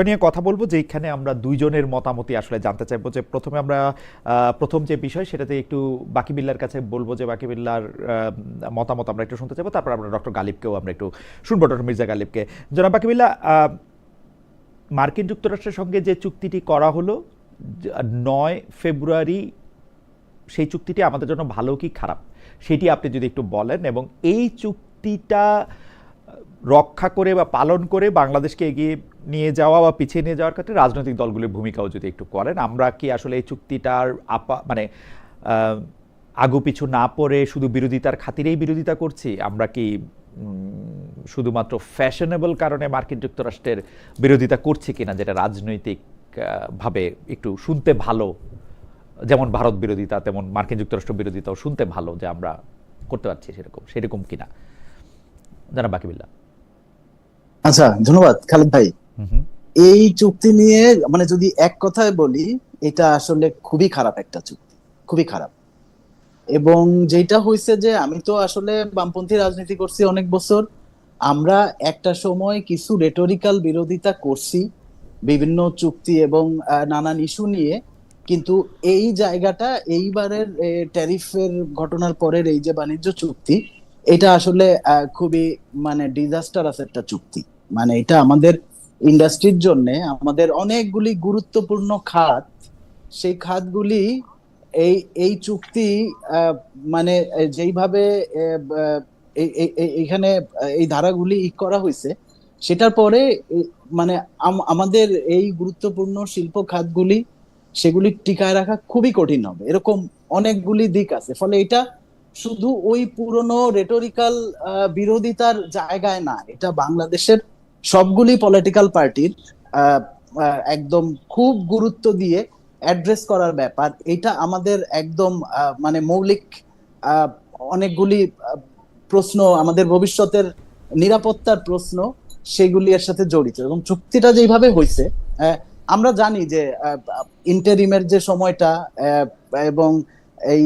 নিয়ে কথা বলবো, যেখানে আমরা দুইজনের মতামতই আসলে জানতে চাইবো। যে প্রথমে আমরা প্রথম যে বিষয় সেটাতে একটু বাকি বিল্লার কাছে বলবো, যে বাকি বিল্লার মতামত আমরা একটু শুনতে চাইবো, তারপর আমরা ডক্টর গালিবকেও আমরা একটু শুনবো, ডক্টর মির্জা গালিবকে। জনাব বাকি বিল্লা, মার্কিন যুক্তরাষ্ট্রের সঙ্গে যে চুক্তিটি করা হলো 9 ফেব্রুয়ারি, সেই চুক্তিটি আমাদের জন্য ভালো কি খারাপ সেটি আপনি যদি একটু বলেন, এবং এই চুক্তিটা রক্ষা করে বা পালন করে বাংলাদেশকে এগিয়ে নিয়ে যাওয়া বা পিছিয়ে নিয়ে যাওয়ার ক্ষেত্রে রাজনৈতিক দলগুলির ভূমিকাও যদি একটু করেন। আমরা কি আসলে এই চুক্তিটার মানে আগু পিছু না পড়ে শুধু বিরোধিতার খাতিরেই বিরোধিতা করছি? আমরা কি শুধুমাত্র ফ্যাশনেবল কারণে মার্কিন যুক্তরাষ্ট্রের বিরোধিতা করছি কিনা, যেটা রাজনৈতিক ভাবে একটু শুনতে ভালো, যেমন ভারত বিরোধিতা তেমন মার্কিন যুক্তরাষ্ট্র বিরোধিতাও শুনতে ভালো, যে আমরা করতে পারছি সেরকম কিনা? জানাব বাকি বিল্লাহ। আচ্ছা, ধন্যবাদ খালিদ ভাই। এই চুক্তি নিয়ে মানে যদি এক কথায় বলি, এটা আসলে খুবই খারাপ একটা চুক্তি, খুবই খারাপ। এবং যেটা হয়েছে যে আমি তো আসলে বামপন্থী রাজনীতি করছি অনেক বছর। আমরা একটা সময় কিছু রেটরিক্যাল বিরোধিতা করছি বিভিন্ন চুক্তি এবং নানান ইস্যু নিয়ে, কিন্তু এই জায়গাটা এইবারের ট্যারিফের ঘটনার পরের এই যে বাণিজ্য চুক্তি, এটা আসলে খুবই মানে ডিজাস্টারাস একটা চুক্তি। মানে এটা আমাদের ইন্ডাস্ট্রির জন্য, আমাদের অনেকগুলি গুরুত্বপূর্ণ খাত, সেই খাতগুলি এই এই চুক্তি মানে যেইভাবে এখানে এই ধারাগুলি করা হয়েছে, সেটার পরে মানে আমাদের এই গুরুত্বপূর্ণ শিল্প খাতগুলি সেগুলি টিকায় রাখা খুবই কঠিন হবে। এরকম অনেকগুলি দিক আছে। ফলে এটা শুধু ওই পুরনো রেটরিক্যাল বিরোধিতার জায়গায় না, এটা বাংলাদেশের সবগুলি পলিটিক্যাল পার্টির একদম খুব গুরুত্ব দিয়ে অ্যাড্রেস করার ব্যাপার। এটা আমাদের একদম মানে মৌলিক অনেকগুলি প্রশ্ন, আমাদের ভবিষ্যতের নিরাপত্তার প্রশ্ন, সেগুলি এর সাথে জড়িত। এবং চুক্তিটা যেভাবে হয়েছে, আমরা জানি যে ইন্টারিমের যে সময়টা এবং এই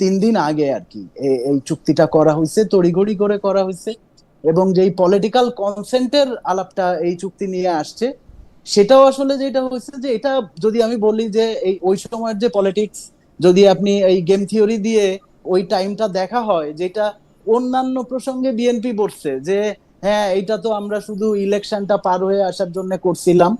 3 দিন আগে আর কি এই চুক্তিটা করা হয়েছে, তড়িঘড়ি করে করা হয়েছে। এবং যেই পলিটিক্যাল কনসেন্টের আলাপটা এই চুক্তি নিয়ে আসছে, সেটাও আসলে যেটা হয়েছে যে এটা যদি আমি বলি যে এই ওই সময়ের যে পলিটিক্স, যদি আপনি এই গেম থিওরি দিয়ে ওই টাইমটা দেখা হয়, যেটা অন্যান্য প্রসঙ্গে বিএনপি বলছে যে হ্যাঁ এটা তো আমরা শুধু ইলেকশনটা পার হয়ে আসার জন্য করছিলাম,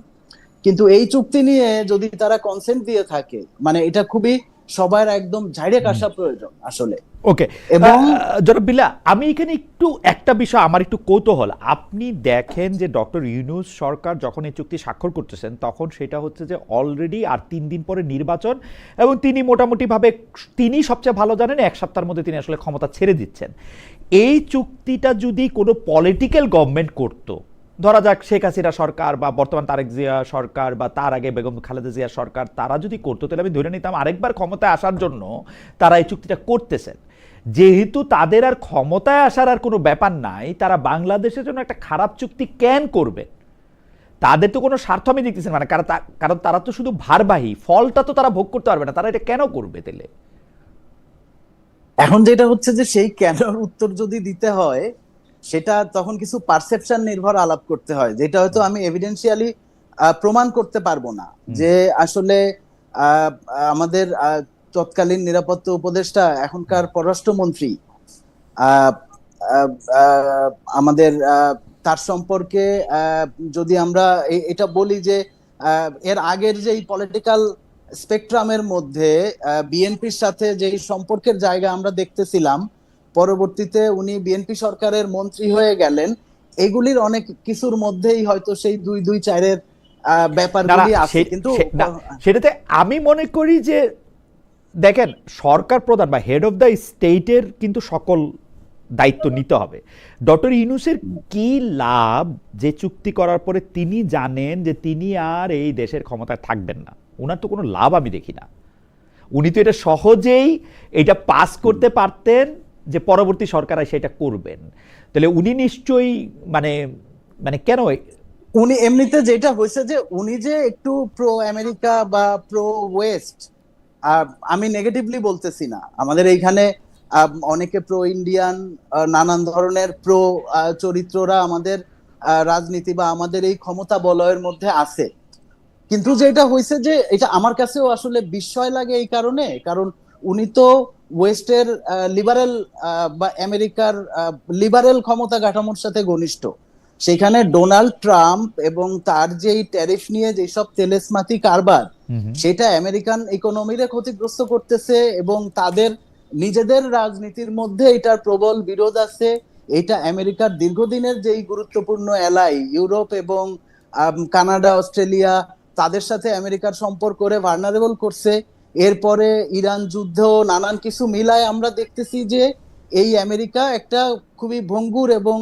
কিন্তু এই চুক্তি নিয়ে যদি তারা কনসেন্ট দিয়ে থাকে, মানে এটা খুবই সবার একদম ঝাড়ে কাটা প্রয়োজন আসলে। ওকে, এবং জনাব বিল্লাহ, আমি এখানে একটু একটা বিষয় আমার একটু কৌতূহল। আপনি দেখেন যে ডক্টর ইউনূস সরকার যখন এই চুক্তি স্বাক্ষর করতেছেন, তখন সেটা হচ্ছে যে অলরেডি আর 3 দিন পরে নির্বাচন, এবং তিনি মোটামুটিভাবে তিনি সবচেয়ে ভালো জানেন 1 সপ্তাহের মধ্যে তিনি আসলে ক্ষমতা ছেড়ে দিচ্ছেন। এই চুক্তিটা যদি কোনো পলিটিক্যাল গভর্নমেন্ট করতো, ধরা যাক শেখ হাসিনা সরকার বা বর্তমান তারেক জিয়া সরকার বা তার আগে বেগম খালেদা জিয়া সরকার, তারা যদি করতো, তাহলে আমি ধরে নিতাম আরেকবার ক্ষমতায় আসার জন্য তারা এই চুক্তিটা করতেছেন। যেহেতু তাদের আর ক্ষমতায় আসার আর কোনো ব্যাপার নাই, তারা বাংলাদেশের জন্য একটা খারাপ চুক্তি কেন করবে? তাদের তো কোনো স্বার্থ আমি দেখতেছি না, মানে কারণ তারা তো শুধু ভারবাহী, ফলটা তো তারা ভোগ করতে পারবে না, তারা এটা কেন করবে তাহলে? এখন যেটা হচ্ছে যে সেই কেনর উত্তর যদি দিতে হয়, সেটা তখন কিছু পারসেপশন নির্ভর আলাপ করতে হয়, যেটা হয়তো আমি এভিডেন্সিয়ালি প্রমাণ করতে পারবো না। যে আসলে আমাদের তৎকালীন নিরাপত্তা উপদেষ্টা, এখনকার পররাষ্ট্রমন্ত্রী, আমাদের তার সম্পর্কে যদি আমরা এটা বলি যে এর আগের যে পলিটিক্যাল স্পেকট্রামের মধ্যে বিএনপির সাথে যে সম্পর্কের জায়গা আমরা দেখতেছিলাম, পরবর্তীতে উনি বিএনপি সরকারের মন্ত্রী হয়ে গেলেন, এগুলির অনেক কিছুর মধ্যেই হয়তো সেই 2-2-4-এর ব্যাপারগুলি আছে। কিন্তু সেটাতে আমি মনে করি যে দেখেন, সরকার প্রধান বা হেড অফ দ্য স্টেটের কিন্তু সকল দায়িত্ব নিতে হবে। ডক্টর ইউনূসের কি লাভ যে চুক্তি করার পরে তিনি জানেন যে তিনি আর এই দেশের ক্ষমতায় থাকবেন না? ওনার তো কোনো লাভ আমি দেখি না। উনি তো এটা সহজেই এটা পাস করতে পারতেন যে পরবর্তী সরকার সেটা করবেন। তাহলে উনি নিশ্চয়ই মানে মানে কেন উনি এমনিতে যেটা হয়েছে যে উনি যে একটু প্রো আমেরিকা বা প্রো ওয়েস্ট, আমি নেগেটিভলি বলতেছি না, আমাদের এইখানে অনেকে প্রো ইন্ডিয়ান, নানান ধরনের প্রো চরিত্ররা আমাদের রাজনীতি বা আমাদের এই ক্ষমতা বলয়ের মধ্যে আছে। কিন্তু যেটা হয়েছে যে এটা আমার কাছেও আসলে বিস্ময় লাগে এই কারণে, কারণ উনি তো ওয়েস্টের লিবারেল বা আমেরিকার লিবারেল ক্ষমতা কাঠামোর সাথে ঘনিষ্ঠ। সেখানে ডোনাল্ড ট্রাম্প এবং তার যেই ট্যারিফ নিয়ে যেসব তেলেসমাতি কারবার, সেটা আমেরিকান ইকোনমিরে ক্ষতিগ্রস্ত করতেছে এবং তাদের নিজেদের রাজনীতির মধ্যে এটার প্রবল বিরোধ আছে। এটা আমেরিকার দীর্ঘদিনের যেই গুরুত্বপূর্ণ এলাই ইউরোপ এবং কানাডা, অস্ট্রেলিয়া, তাদের সাথে আমেরিকার সম্পর্করে ভার্নারেবল করছে। এরপরে ইরান যুদ্ধ, নানান কিছু মিলায় আমরা দেখতেছি যে এই আমেরিকা একটা খুবই ভঙ্গুর এবং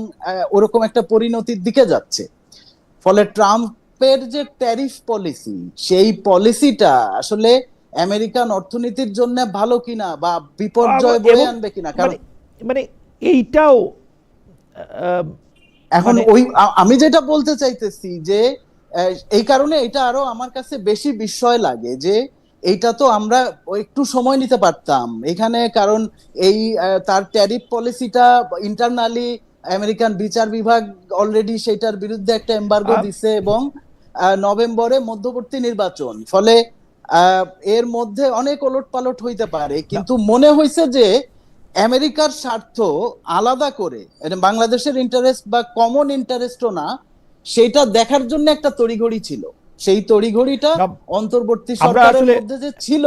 ওরকম একটা পরিণতির দিকে যাচ্ছে। ফলে ট্রাম্পের যে ট্যারিফ পলিসি, সেই পলিসিটা আসলে আমেরিকান অর্থনীতির জন্য ভালো কিনা বা বিপর্যয় বয়ে আনবে কিনা, কারণ মানে এইটাও এখন ওই আমি যেটা বলতে চাইতেছি যে এই কারণে এটা আরো আমার কাছে বেশি বিস্ময় লাগে যে এইটা তো আমরা একটু সময় নিতে পারতাম এখানে, কারণ এই তার ট্যারিফ পলিসিটা ইন্টারনালি আমেরিকান বিচার বিভাগ অলরেডি সেটার বিরুদ্ধে একটা এমবার্গো দিছে এবং নভেম্বরে মধ্যবর্তী নির্বাচন, ফলে এর মধ্যে অনেক ওলটপালট হইতে পারে। কিন্তু মনে হয়েছে যে আমেরিকার স্বার্থ আলাদা করে বাংলাদেশের ইন্টারেস্ট বা কমন ইন্টারেস্টও না, সেটা দেখার জন্য একটা তড়িঘড়ি ছিল। সেই তড়িঘড়িটা অন্তর্বর্তী সরকারের মধ্যে যে ছিল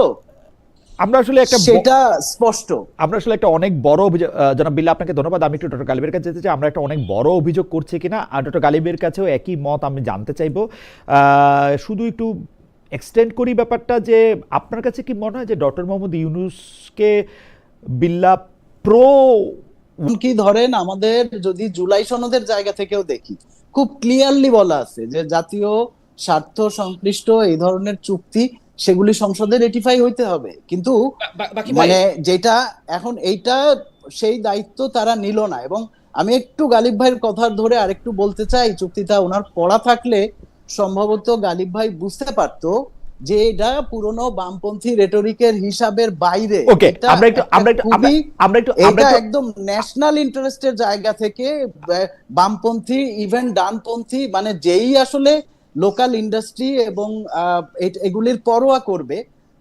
আমরা আসলে একটা সেটা স্পষ্ট। আমরা আসলে একটা অনেক বড় অভিযোগ, জনাব বিল্লাহ আপনাকে ধন্যবাদ। আমি একটু ডক্টর গালিবের কাছে যেতে চাই, আমরা একটা অনেক বড় অভিযোগ করছি কিনা, আর ডক্টর গালিবের কাছেও একই মত আমি জানতে চাইবো। শুধু একটু এক্সটেন্ড করি ব্যাপারটা, যে আপনার কাছে কি মনে হয় যে ডক্টর মোহাম্মদ ইউনূসকে বিল্লাহ প্রো কি ধরেন, আমাদের যদি জুলাই সনদের জায়গা থেকেও দেখি, খুব ক্লিয়ারলি বলা আছে যে জাতীয় স্বার্থ সংশ্লিষ্ট এই ধরনের চুক্তি সেগুলি সংসদে রেটিফাই হইতে হবে। কিন্তু মানে যেটা এখন এইটা সেই দায়িত্ব তারা নিল না। এবং আমি একটু গালিব ভাইয়ের কথা ধরে আরেকটু বলতে চাই, চুক্তিটা ওনার পড়া থাকলে সম্ভবত গালিব ভাই বুঝতে পারতো যে এটা পুরনো বামপন্থী রেটরিকের হিসাবের বাইরে। এটা একদম ন্যাশনাল ইন্টারেস্টের জায়গা থেকে বামপন্থী ইভেন ডানপন্থী, মানে যেই আসলে লোকাল ইন্ডাস্ট্রি এবং এগুলির পরোয়া করবে,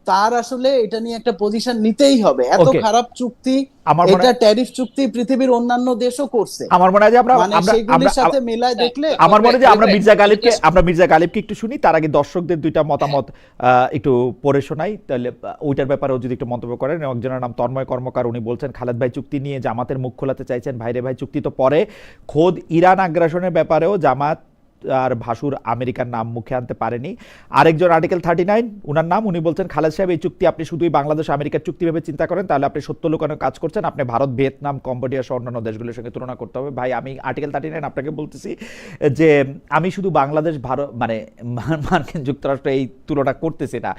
তার আসলে এটা নিয়ে একটা পজিশন নিতেই হবে। এত খারাপ চুক্তি, এটা ট্যারিফ চুক্তি পৃথিবীর অন্যান্য দেশও করছে। আমার মনে হয় যে আমরা সেগুলির সাথে মিলায় দেখলে আমার মনে হয় যে আমরা মির্জা গালিবকে একটু শুনি, তার আগে দর্শকদের দুইটা মতামত একটু পড়ে শোনাই, তাহলে ওইটার ব্যাপারেও যদি একটু মন্তব্য করেন। একজনের নাম তন্ময় কর্মকার, উনি বলছেন খালেদ ভাই চুক্তি নিয়ে জামাতের মুখ খোলাতে চাইছেন। ভাইরে ভাই চুক্তি তো পরে, খোদ ইরান আগ্রাসনের ব্যাপারেও জামাত আর ভাসুর আমেরিকার নাম মুখে আনতে পারেনি। আরেকজন আর্টিকেল 39 উনার নাম, উনি বলছেন খালেদ সাহেব এই চুক্তি আপনি শুধুই বাংলাদেশ আমেরিকার চুক্তি ভেবে চিন্তা করেন, তাহলে আপনি সত্য লুকানোর কাজ করছেন। আপনি ভারত, ভিয়েতনাম, কম্বোডিয়া সহ অন্যান্য দেশগুলোর সঙ্গে তুলনা করতে হবে। ভাই আমি আর্টিকেল 39 আপনাকে বলতেছি যে আমি শুধু বাংলাদেশ, ভারত মানে মার্কিন যুক্তরাষ্ট্র এই তুলনা করতেছি না।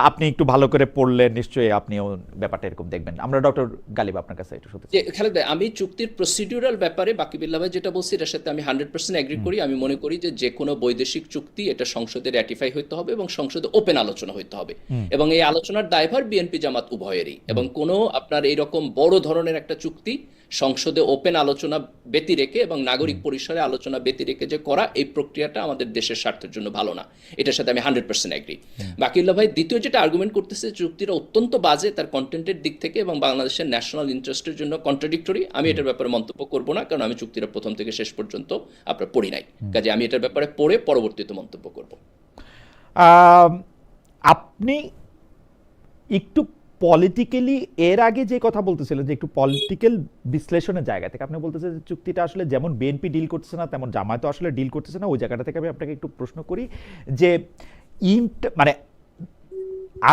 আপনি একটু ভালো করে পড়লে নিশ্চয়ই আপনিও ব্যাপারটা এরকম দেখবেন। আমরা ডক্টর গালিব আপনার কাছে একটু শুনতে চাই। খালেদ ভাই, আমি চুক্তির প্রসিডিউরাল ব্যাপারে বাকি বিল্লাহ ভাই যেটা বলছি এটার সাথে আমি 100% এগ্রি করি। আমি মনে করি যে কোনো বৈদেশিক চুক্তি এটা সংসদে র্যাটিফাই হইতে হবে এবং সংসদে ওপেন আলোচনা হইতে হবে, এবং এই আলোচনার দায়ভার বিএনপি জামাত উভয়েরই। এবং কোনো আপনার এইরকম বড় ধরনের একটা চুক্তি সংসদে ওপেন আলোচনা ব্যতি রেখে এবং নাগরিক পরিসরে আলোচনা ব্যতি রেখে যে করা, এই প্রক্রিয়াটা আমাদের দেশের স্বার্থের জন্য ভালো না। এটার সাথে আমি 100% এগ্রি। বাকিউল্লাহ ভাই দ্বিতীয় যেটা আর্গুমেন্ট করতেছে, চুক্তিটা অত্যন্ত বাজে তার কন্টেন্টের দিক থেকে এবং বাংলাদেশের ন্যাশনাল ইন্টারেস্টের জন্য কন্ট্রাডিক্টরি। আমি এটার ব্যাপারে মন্তব্য করব না, কারণ আমি চুক্তিটা প্রথম থেকে শেষ পর্যন্ত আপনার পড়ি নাই, কাজে আমি এটার ব্যাপারে পড়ে পরবর্তীতে মন্তব্য করব। আপনি একটু পলিটিক্যালি এর আগে যে কথা বলতেছিলেন, যে একটু পলিটিক্যাল বিশ্লেষণের জায়গা থেকে আপনি বলতেছেন যে চুক্তিটা আসলে যেমন বিএনপি ডিল করতেছে না তেমন জামায়াত আসলে ডিল করতেছে না। ওই জায়গাটা থেকে আমি আপনাকে একটু প্রশ্ন করি যে মানে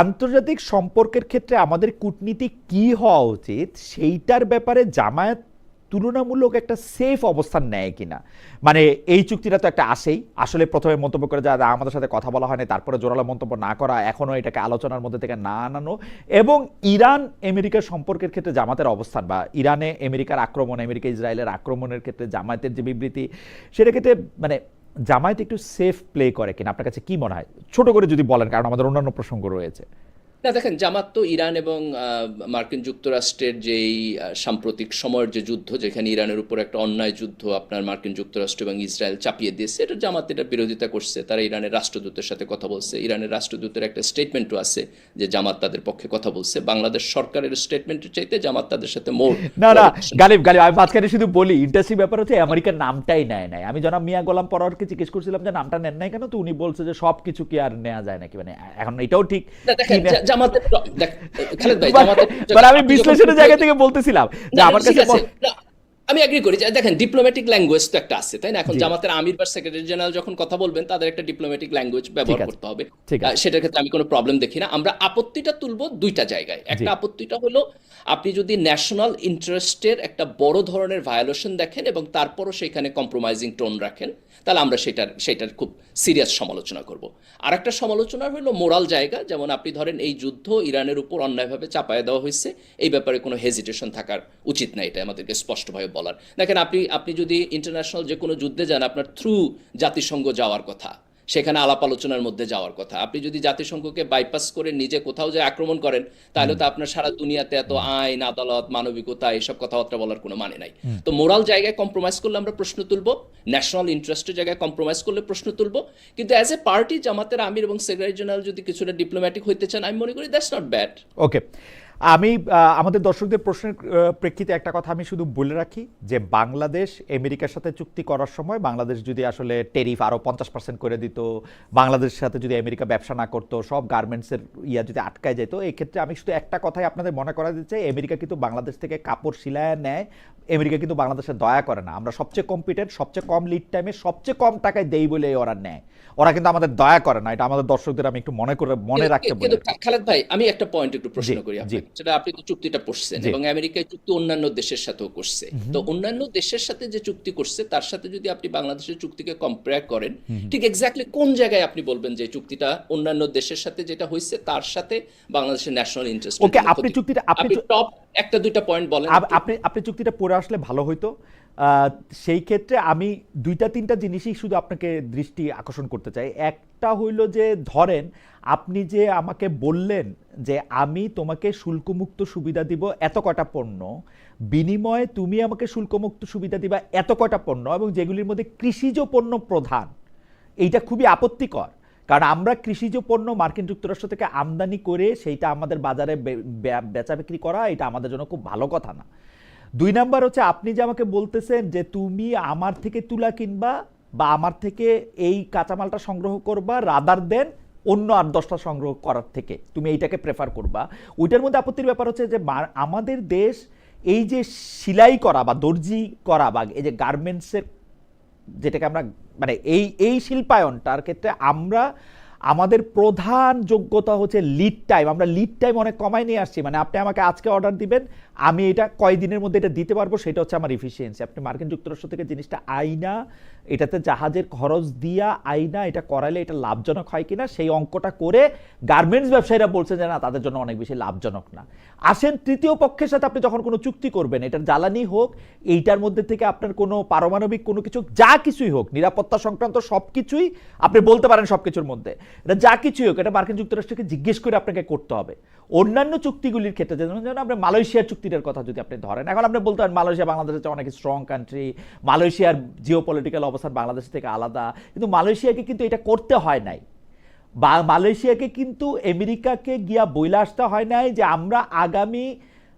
আন্তর্জাতিক সম্পর্কের ক্ষেত্রে আমাদের কূটনীতি কি হওয়া উচিত, সেইটার ব্যাপারে জামায়াত তুলনামূলক একটা সেফ অবস্থান নেয় কিনা। মানে এই চুক্তিটা তো একটা আসেই, আসলে প্রথমে মন্তব্য করে যা আমাদের সাথে কথা বলা হয়নি, তারপরে জোরালো মন্তব্য না করা, এখনও এটাকে আলোচনার মধ্যে থেকে না আনানো, এবং ইরান আমেরিকার সম্পর্কের ক্ষেত্রে জামাতের অবস্থান, বা ইরানে আমেরিকার আক্রমণ, আমেরিকা ইসরায়েলের আক্রমণের ক্ষেত্রে জামায়াতের যে বিবৃতি, সেটা ক্ষেত্রে মানে জামায়াত একটু সেফ প্লে করে কিনা, আপনার কাছে কি মনে হয়? ছোট করে যদি বলেন, কারণ আমাদের অন্যান্য প্রসঙ্গ রয়েছে। না দেখেন, জামাত তো ইরান এবং মার্কিন যুক্তরাষ্ট্রের যেই সাম্প্রতিক সময়ের যে যুদ্ধ, যেখানে ইরানের উপর একটা অন্যায় যুদ্ধ আপনার মার্কিন যুক্তরাষ্ট্র এবং ইসরায়েল চাপিয়ে দিয়েছে, এটা জামাত এটা বিরোধিতা করছে। তারা ইরানের রাষ্ট্রদূতের সাথে কথা বলছে, ইরানের রাষ্ট্রদূতের একটা স্টেটমেন্টও আছে যে জামাত তাদের পক্ষে কথা বলছে। বাংলাদেশ সরকারের স্টেটমেন্টের চাইতে জামাত তাদের সাথে মোর না গালিব আমি মাঝখানে শুধু বলি, ইন্টারেস্টিং ব্যাপার হচ্ছে আমেরিকার নামটাই নেয় নাই। আমি জনাব মিয়া গোলাম পরোয়ারকে জিজ্ঞেস করছিলাম যে নামটা নেন নাই কেন, তো উনি বলছে যে সবকিছু কি আর নেওয়া যায় নাকি, মানে এখন এটাও ঠিক না, দেখেন জামাতের খালেদ ভাই, আমি বিশ্লেষণের জায়গা থেকে বলতেছিলাম যে আমার কাছে আমি এগ্রি করি যে দেখেন ডিপ্লোম্যাটিক ল্যাঙ্গুয়েজ তো একটা আছে, তাই না? এখন জামাতের আমির বা সেক্রেটারি জেনারেল যখন কথা বলবেন তাদের একটা ডিপ্লোম্যাটিক ল্যাঙ্গুয়েজ ব্যবহার করতে হবে, সেটার ক্ষেত্রে আমি কোনো প্রবলেম দেখি না। আমরা আপত্তিটা তুলবো দুইটা জায়গায়। একটা আপত্তিটা হলো আপনি যদি ন্যাশনাল ইন্টারেস্টের একটা বড় ধরনের ভায়োলেশন দেখেন এবং তারপরও সেখানে কম্প্রোমাইজিং টোন রাখেন, তাহলে আমরা সেটার খুব সিরিয়াস সমালোচনা করব। আর একটা সমালোচনা হলো মোরাল জায়গা, যেমন আপনি ধরেন এই যুদ্ধ ইরানের উপর অন্যায়ভাবে চাপায় দেওয়া হয়েছে, এই ব্যাপারে কোনো হেজিটেশন থাকার উচিত না, এটা আমাদেরকে স্পষ্টভাবে বলার। দেখেন আপনি যদি ইন্টারন্যাশনাল যে কোনো যুদ্ধে যান, আপনার থ্রু জাতিসংঘ যাওয়ার কথা, সেখানে আলাপ আলোচনার মধ্যে যাওয়ার কথা। আপনি যদি জাতিসংঘকে বাইপাস করে নিজে কোথাও যে আক্রমণ করেন, তাহলে তো আপনার সারা দুনিয়াতে এত আইন, আদালত, মানবিকতা এসব কথাবার্তা বলার কোনো মানে নাই। তো মোরাল জায়গায় কম্প্রোমাইজ করলে আমরা প্রশ্ন তুলবো, ন্যাশনাল ইন্টারেস্টের জায়গায় কম্প্রোমাইজ করলে প্রশ্ন তুলবো। কিন্তু অ্যাজ এ পার্টি জামাতের আমির এবং সেক্রেটারি জেনারেল যদি কিছুটা ডিপ্লোম্যাটিক হইতে চান, আমি মনে করি দ্যাটস নট ব্যাড। ওকে, আমি আমাদের দর্শকদের প্রশ্নের প্রেক্ষিতে একটা কথা আমি শুধু বলে রাখি যে বাংলাদেশ আমেরিকার সাথে চুক্তি করার সময় বাংলাদেশ যদি আসলে টেরিফ আরও 50% করে দিত, বাংলাদেশের সাথে যদি আমেরিকা ব্যবসা না করতো, সব গার্মেন্টসের যদি আটকায় যেত, এই ক্ষেত্রে আমি শুধু একটা কথাই আপনাদের মনে করা দিচ্ছি, আমেরিকা কিন্তু বাংলাদেশ থেকে কাপড় সিলায় নেয়, আমেরিকা কিন্তু বাংলাদেশে দয়া করে না। আমরা সবচেয়ে কম্পিটেন্ট, সবচেয়ে কম লিড টাইমে, সবচেয়ে কম টাকায় দেই বলে ওরা নেয়, ওরা কিন্তু আমাদের দয়া করে না। এটা আমাদের দর্শকদের আমি একটু মনে রাখতে বলি। কিন্তু খালেদ ভাই, আমি একটা পয়েন্ট একটু প্রশ্ন করি আপনাকে, যেটা আপনি তো চুক্তিটা পড়ছেন এবং আমেরিকায় চুক্তি অন্যান্য দেশের সাথেও করছে, তো অন্যান্য দেশের সাথে যে চুক্তি করছে তার সাথে যদি আপনি বাংলাদেশের চুক্তিকে কম্পেয়ার করেন, ঠিক এক্স্যাক্টলি কোন জায়গায় আপনি বলবেন যে চুক্তিটা অন্যান্য দেশের সাথে যেটা হয়েছে তার সাথে বাংলাদেশের ন্যাশনাল ইন্টারেস্ট? ওকে, আপনি চুক্তিটা আপনি টপ একটা দুইটা পয়েন্ট বলেন। আপনি চুক্তিটা পড়ে আসলে ভালো হইতো। সেই ক্ষেত্রে আমি দুইটা তিনটা জিনিসই শুধু আপনাকে দৃষ্টি আকর্ষণ করতে চাই। একটা হইল যে ধরেন আপনি যে আমাকে বললেন যে আমি তোমাকে শুল্কমুক্ত সুবিধা দিব এত কটা পণ্য, বিনিময়ে তুমি আমাকে শুল্কমুক্ত সুবিধা দিবা এত কটা পণ্য, এবং যেগুলির মধ্যে কৃষিজ পণ্য প্রধান। এইটা খুবই আপত্তিকর, কারণ আমরা কৃষিজ পণ্য মার্কিন যুক্তরাষ্ট্র থেকে আমদানি করে সেইটা আমাদের বাজারে বেচা বিক্রি করা, এটা আমাদের জন্য খুব ভালো কথা না। দুই নাম্বার হচ্ছে আপনি যে আমাকে বলতেছেন যে তুমি আমার থেকে তুলা কিনবা বা আমার থেকে এই কাঁচামালটা সংগ্রহ করবা রাদার দেন অন্য 8-10টা সংগ্রহ করার থেকে, তুমি এইটাকে প্রেফার করবা। ওইটার মধ্যে আপত্তির ব্যাপার হচ্ছে যে আমাদের দেশ এই যে সেলাই করা বা দর্জি করা বা এই যে গার্মেন্টসের যেটাকে আমরা মানে এই শিল্পায়নটার ক্ষেত্রে আমাদের প্রধান যোগ্যতা হচ্ছে লিড টাইম। আমরা লিড টাইম অনেক কমাই নিয়ে আসছি, মানে আপনি আমাকে আজকে অর্ডার দিবেন, আমি এটা কয়দিনের মধ্যে এটা দিতে পারবো, সেটা হচ্ছে আমার এফিসিয়েন্সি। আপনি মার্কিন যুক্তরাষ্ট্র থেকে জিনিসটা আইনা, এটাতে জাহাজের খরচ দিয়া আইনা, এটা করাইলে এটা লাভজনক হয় কিনা সেই অঙ্কটা করে গার্মেন্টস ব্যবসায়ীরা বলছে যে না, তাদের জন্য অনেক বেশি লাভজনক না। আসেন তৃতীয় পক্ষের সাথে আপনি যখন কোনো চুক্তি করবেন, এটার জ্বালানি হোক, এইটার মধ্যে থেকে আপনার কোনো পারমাণবিক কোনো কিছু যা কিছুই হোক, নিরাপত্তা সংক্রান্ত সব কিছুই আপনি বলতে পারেন, সব কিছুর মধ্যে এটা যা কিছুই হোক, এটা মার্কিন যুক্তরাষ্ট্রকে জিজ্ঞেস করে আপনাকে করতে হবে। অন্যান্য চুক্তিগুলির ক্ষেত্রে যেমন আপনি মালয়েশিয়ার চুক্তিটার কথা যদি আপনি ধরেন, এখন আপনি বলতে পারেন মালয়েশিয়া বাংলাদেশের চেয়ে অনেক স্ট্রং কান্ট্রি, মালয়েশিয়ার জিও পলিটিক্যাল অবস্থান বাংলাদেশ থেকে আলাদা, কিন্তু মালয়েশিয়াকে কিন্তু এটা করতে হয় নাই। বা মালয়েশিয়াকে কিন্তু আমেরিকাকে গিয়া বইলা আসতে হয় নাই যে আমরা আগামী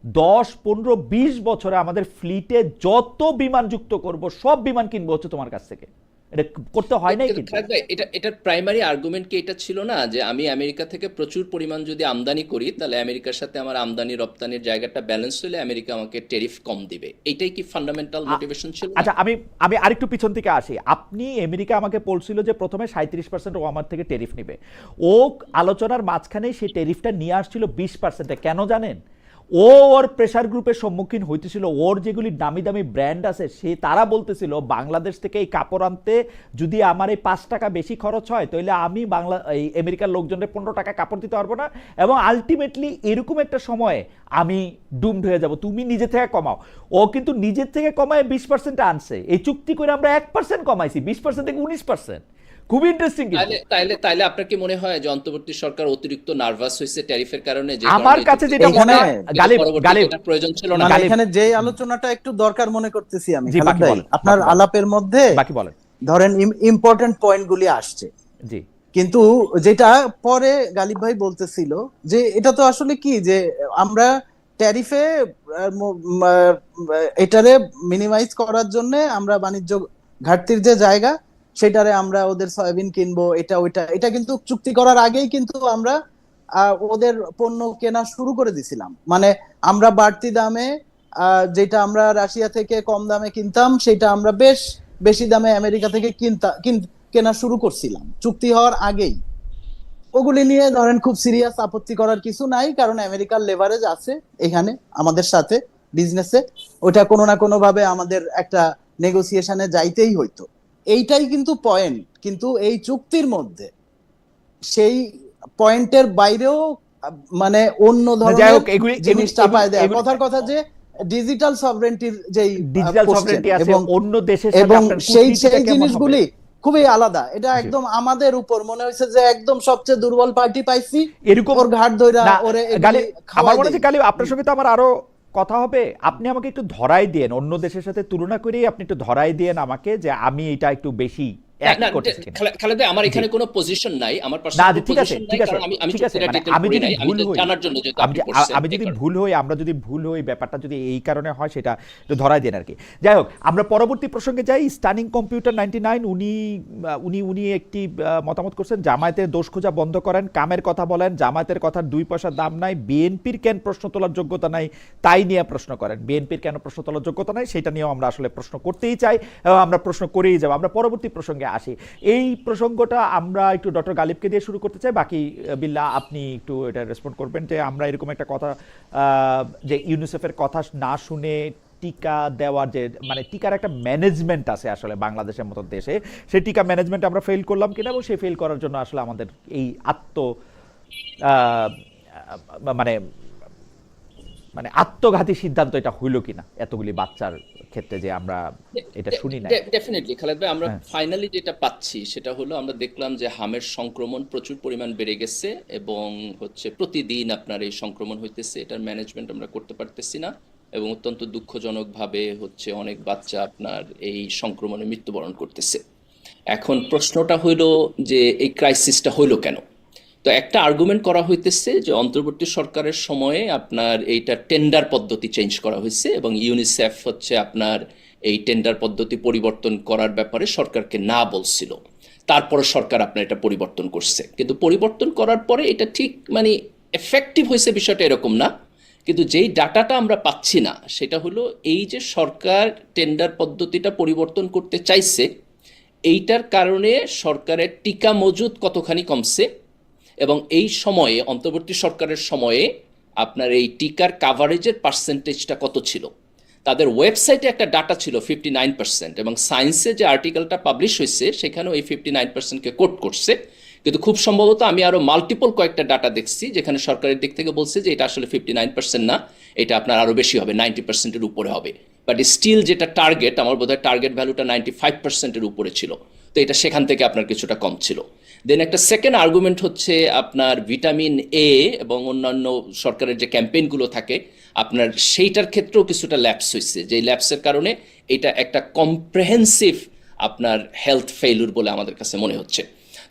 10, 15, 20 বছরে আমাদের ফ্লিটে যত বিমান যুক্ত করব সব বিমান কিনবো হচ্ছে তোমার কাছ থেকে। এটা করতে হয় নাই। কিন্তু এটার প্রাইমারি আর্গুমেন্ট কি এটা ছিল না যে আমি আমেরিকা থেকে প্রচুর পরিমাণ যদি আমদানি করি, তাহলে আমেরিকার সাথে আমার আমদানি রপ্তানির জায়গাটা ব্যালেন্স হলে আমেরিকা আমাকে ট্যারিফ কম দিবে? এটাই কি ফান্ডামেন্টাল মোটিভেশন ছিল? আচ্ছা, আমি আরেকটু পিছন থেকে আসি। আপনি আমেরিকা আমাকে বলছিল যে প্রথমে 37% ও আমার থেকে ট্যারিফ নেবে, ও আলোচনার মাঝখানে সেই ট্যারিফটা নিয়ে আসছিল 20%-এ। কেন জানেন? ওর প্রেসার গ্রুপের সম্মুখীন হইতেছিল, ওর যেগুলি দামি দামি ব্র্যান্ড আছে তারা বলতেছিল বাংলাদেশ থেকে এই কাপড় আনতে যদি আমার এই 5 টাকা বেশি খরচ হয়, তাহলে আমি এই আমেরিকার লোকজনের 15 টাকা কাপড় দিতে পারবো না, এবং আলটিমেটলি এরকম একটা সময়ে আমি ডুমড হয়ে যাব, তুমি নিজে থেকে কমাও। ও কিন্তু নিজের থেকে কমায় 20% আনছে, এই চুক্তি করে আমরা 1% কমাইছি, 20% থেকে 19%। খুব ইন্টারেস্টিং কিন্তু। তাইলে আপনার কি মনে হয় যে অন্তর্বর্তী সরকার অতিরিক্ত নার্ভাস হয়েছে ট্যারিফের কারণে, যে আমার কারণে কাছে চুক্তি যেটা মনে হয়, কিন্তু গালিব পরবর্তীতে গালিব এটার প্রয়োজন ছিল না? মানে গালিব, এখানে যে আলোচনাটা একটু দরকার মনে করতেছি আমি, জি খালেদ বাকি ভাই, বলেন, আপনার বাকি বলেন, আলাপের মধ্যে বাকি বলেন। ধরেন ইম্পর্টেন্ট পয়েন্ট গুলি আসছে, জি কিন্তু যেটা পরে গালিব ভাই বলতেছিল যে এটা তো আসলে কি যে আমরা ট্যারিফে এটারে মিনিমাইজ করার জন্য আমরা বাণিজ্য ঘাটতির যে জায়গা সেটারে আমরা ওদের সয়াবিন কিনবো, এটা ওইটা, এটা কিন্তু চুক্তি করার আগেই কিন্তু আমরা ওদের পণ্য কেনা শুরু করে দিছিলাম। মানে আমরা বাড়তি দামে যেটা আমরা রাশিয়া থেকে কম দামে কিনতাম সেটা আমরা বেশ বেশি দামে আমেরিকা থেকে কেনা শুরু করছিলাম চুক্তি হওয়ার আগেই। ওগুলি নিয়ে ধরেন খুব সিরিয়াস আপত্তি করার কিছু নাই, কারণ আমেরিকার লেভারেজ আছে এখানে আমাদের সাথে বিজনেসে, ওটা কোনো না কোনো ভাবে আমাদের একটা নেগোসিয়েশনে যাইতেই হইতো। এইটাই কিন্তু পয়েন্ট, কিন্তু এই চুক্তির মধ্যে সেই পয়েন্টের বাইরেও মানে অন্য যাই ধরনের হোক, জিনিস চাপায় দেয়। কথার কথা যে ডিজিটাল সভরেন্টির যেই ডিজিটাল কোশ্চেন সভরেন্টি আছে, এবং অন্য দেশের সাথে এবং আপনার সেই কূটনীতিটা সেই কেমন হবে? জিনিসগুলি খুবই আলাদা। এটা জি। একদম আমাদের উপর মনে হয়েছে যে একদম সবচেয়ে দুর্বল পার্টি পাইছি, এরকম ওর ঘাট ধইরা না, ওরে গালিব, এগুলি আমার খাওয়াই মনে হচ্ছে দেই। গালিব আপনার সঙ্গে তো আমার আরো কথা হবে। আপনি আমাকে একটু ধরাই দেন, অন্য দেশের সাথে তুলনা করেই আপনি একটু ধরাই দেন আমাকে যে আমি এটা একটু বেশি অ্যাক্ট করতেছি কিনা। খালেদ ভাই, আমার জি। এখানে কোনো পজিশন নাই, আমার না পার্সোনাল জি, ঠিক আছে, পজিশন নাই, ঠিক আছে, কারণ আমি ঠিক আছে, চুক্তিটা মানে ডিটেইল আমি পড়ি যদি নাই, আমি ভুল just হই, জানার জন্য যেহেতু আপনি পড়ছেন আমি এই যদি কারণে। ভুল হই, আমরা যদি ভুল হই, ব্যাপারটা যদি এই কারণে হয় সেটা একটু ধরাই দেন আর কি। যাই হোক, আমরা পরবর্তী প্রসঙ্গে যাই। স্টানিং কম্পিউটার 99 উনি একটি মতামত করছেন, জামায়াতের দোষ খোঁজা বন্ধ করেন, কামের কথা বলেন, জামায়াতের কথার 2 পয়সা দাম নাই, বিএনপির কেন প্রশ্ন তোলার যোগ্যতা নাই তাই নিয়ে প্রশ্ন করেন। বিএনপির কেন প্রশ্ন তোলার যোগ্যতা নাই সেটা নিয়েও আমরা আসলে প্রশ্ন করতেই চাই এবং আমরা প্রশ্ন করেই যাব। আমরা পরবর্তী প্রসঙ্গে আসি। এই প্রসঙ্গটা আমরা একটু ডক্টর গালিবকে দিয়ে শুরু করতে চাই, বাকি বিল্লাহ আপনি একটু এটা রেসপন্ড করবেন যে আমরা এরকম একটা কথা যে ইউনিসেফের কথা না শুনে টিকা দেওয়ার যে মানে টিকার একটা ম্যানেজমেন্ট আছে আসলে বাংলাদেশের মতো দেশে, সেই টিকা ম্যানেজমেন্ট আমরা ফেল করলাম কিনা এবং সেই ফেল করার জন্য আসলে আমাদের এই মানে মানে আত্মঘাতী সিদ্ধান্ত এটা হইল কিনা এতগুলি বাচ্চার ক্ষেত্রে যে আমরা এটা শুনি না। ডেফিনেটলি খালেদ ভাই, আমরা হ্যাঁ। ফাইনালি যেটা পাচ্ছি সেটা হলো, আমরা দেখলাম যে হামের সংক্রমণ প্রচুর পরিমাণ বেড়ে গেছে এবং হচ্ছে প্রতিদিন আপনার এই সংক্রমণ হইতেছে, এটার ম্যানেজমেন্ট আমরা করতে পারতেছি না এবং অত্যন্ত দুঃখজনকভাবে হচ্ছে অনেক বাচ্চা আপনার এই সংক্রমণে মৃত্যুবরণ করতেছে। এখন প্রশ্নটা হইল যে এই ক্রাইসিসটা হইলো কেন? তো একটা আর্গুমেন্ট করা হইতেছে যে অন্তর্বর্তী সরকারের সময়ে আপনার এইটা টেন্ডার পদ্ধতি চেঞ্জ করা হয়েছে এবং ইউনিসেফ হচ্ছে আপনার এই টেন্ডার পদ্ধতি পরিবর্তন করার ব্যাপারে সরকারকে না বলছিল, তারপরে সরকার আপনার এটা পরিবর্তন করছে। কিন্তু পরিবর্তন করার পরে এটা ঠিক মানে এফেক্টিভ হয়েছে বিষয়টা এরকম না, কিন্তু যেই ডাটাটা আমরা পাচ্ছি না সেটা হলো এই যে সরকার টেন্ডার পদ্ধতিটা পরিবর্তন করতে চাইছে, এইটার কারণে সরকারের টিকা মজুদ কতখানি কমছে এবং এই সময়ে অন্তর্বর্তী সরকারের সময়ে আপনার এই টিকার কাভারেজের পার্সেন্টেজটা কত ছিল। তাদের ওয়েবসাইটে একটা ডাটা ছিল 59% এবং সায়েন্সে যে আর্টিকেলটা পাবলিশ হয়েছে সেখানেও এই 59%কে কোট করছে, কিন্তু খুব সম্ভবত আমি আরো মাল্টিপল কয়েকটা ডাটা দেখছি যেখানে সরকারের দিক থেকে বলছে যে এটা আসলে 59% না, এটা আপনার আরো বেশি হবে, 90%-এর উপরে হবে। বাট স্টিল যেটা টার্গেট, আমার বোধহয় টার্গেট ভ্যালুটা 95%-এর উপরে ছিল, তো এটা সেখান থেকে আপনার কিছুটা কম ছিল। দেন একটা সেকেন্ড আর্গুমেন্ট হচ্ছে আপনার ভিটামিন এ এবং অন্যান্য সরকারের যে ক্যাম্পেইনগুলো থাকে আপনার সেইটার ক্ষেত্রেও কিছুটা ল্যাপস হয়েছে, যে ল্যাপসের কারণে এটা একটা কম্প্রেহেন্সিভ আপনার হেলথ ফেইলুর বলে আমাদের কাছে মনে হচ্ছে।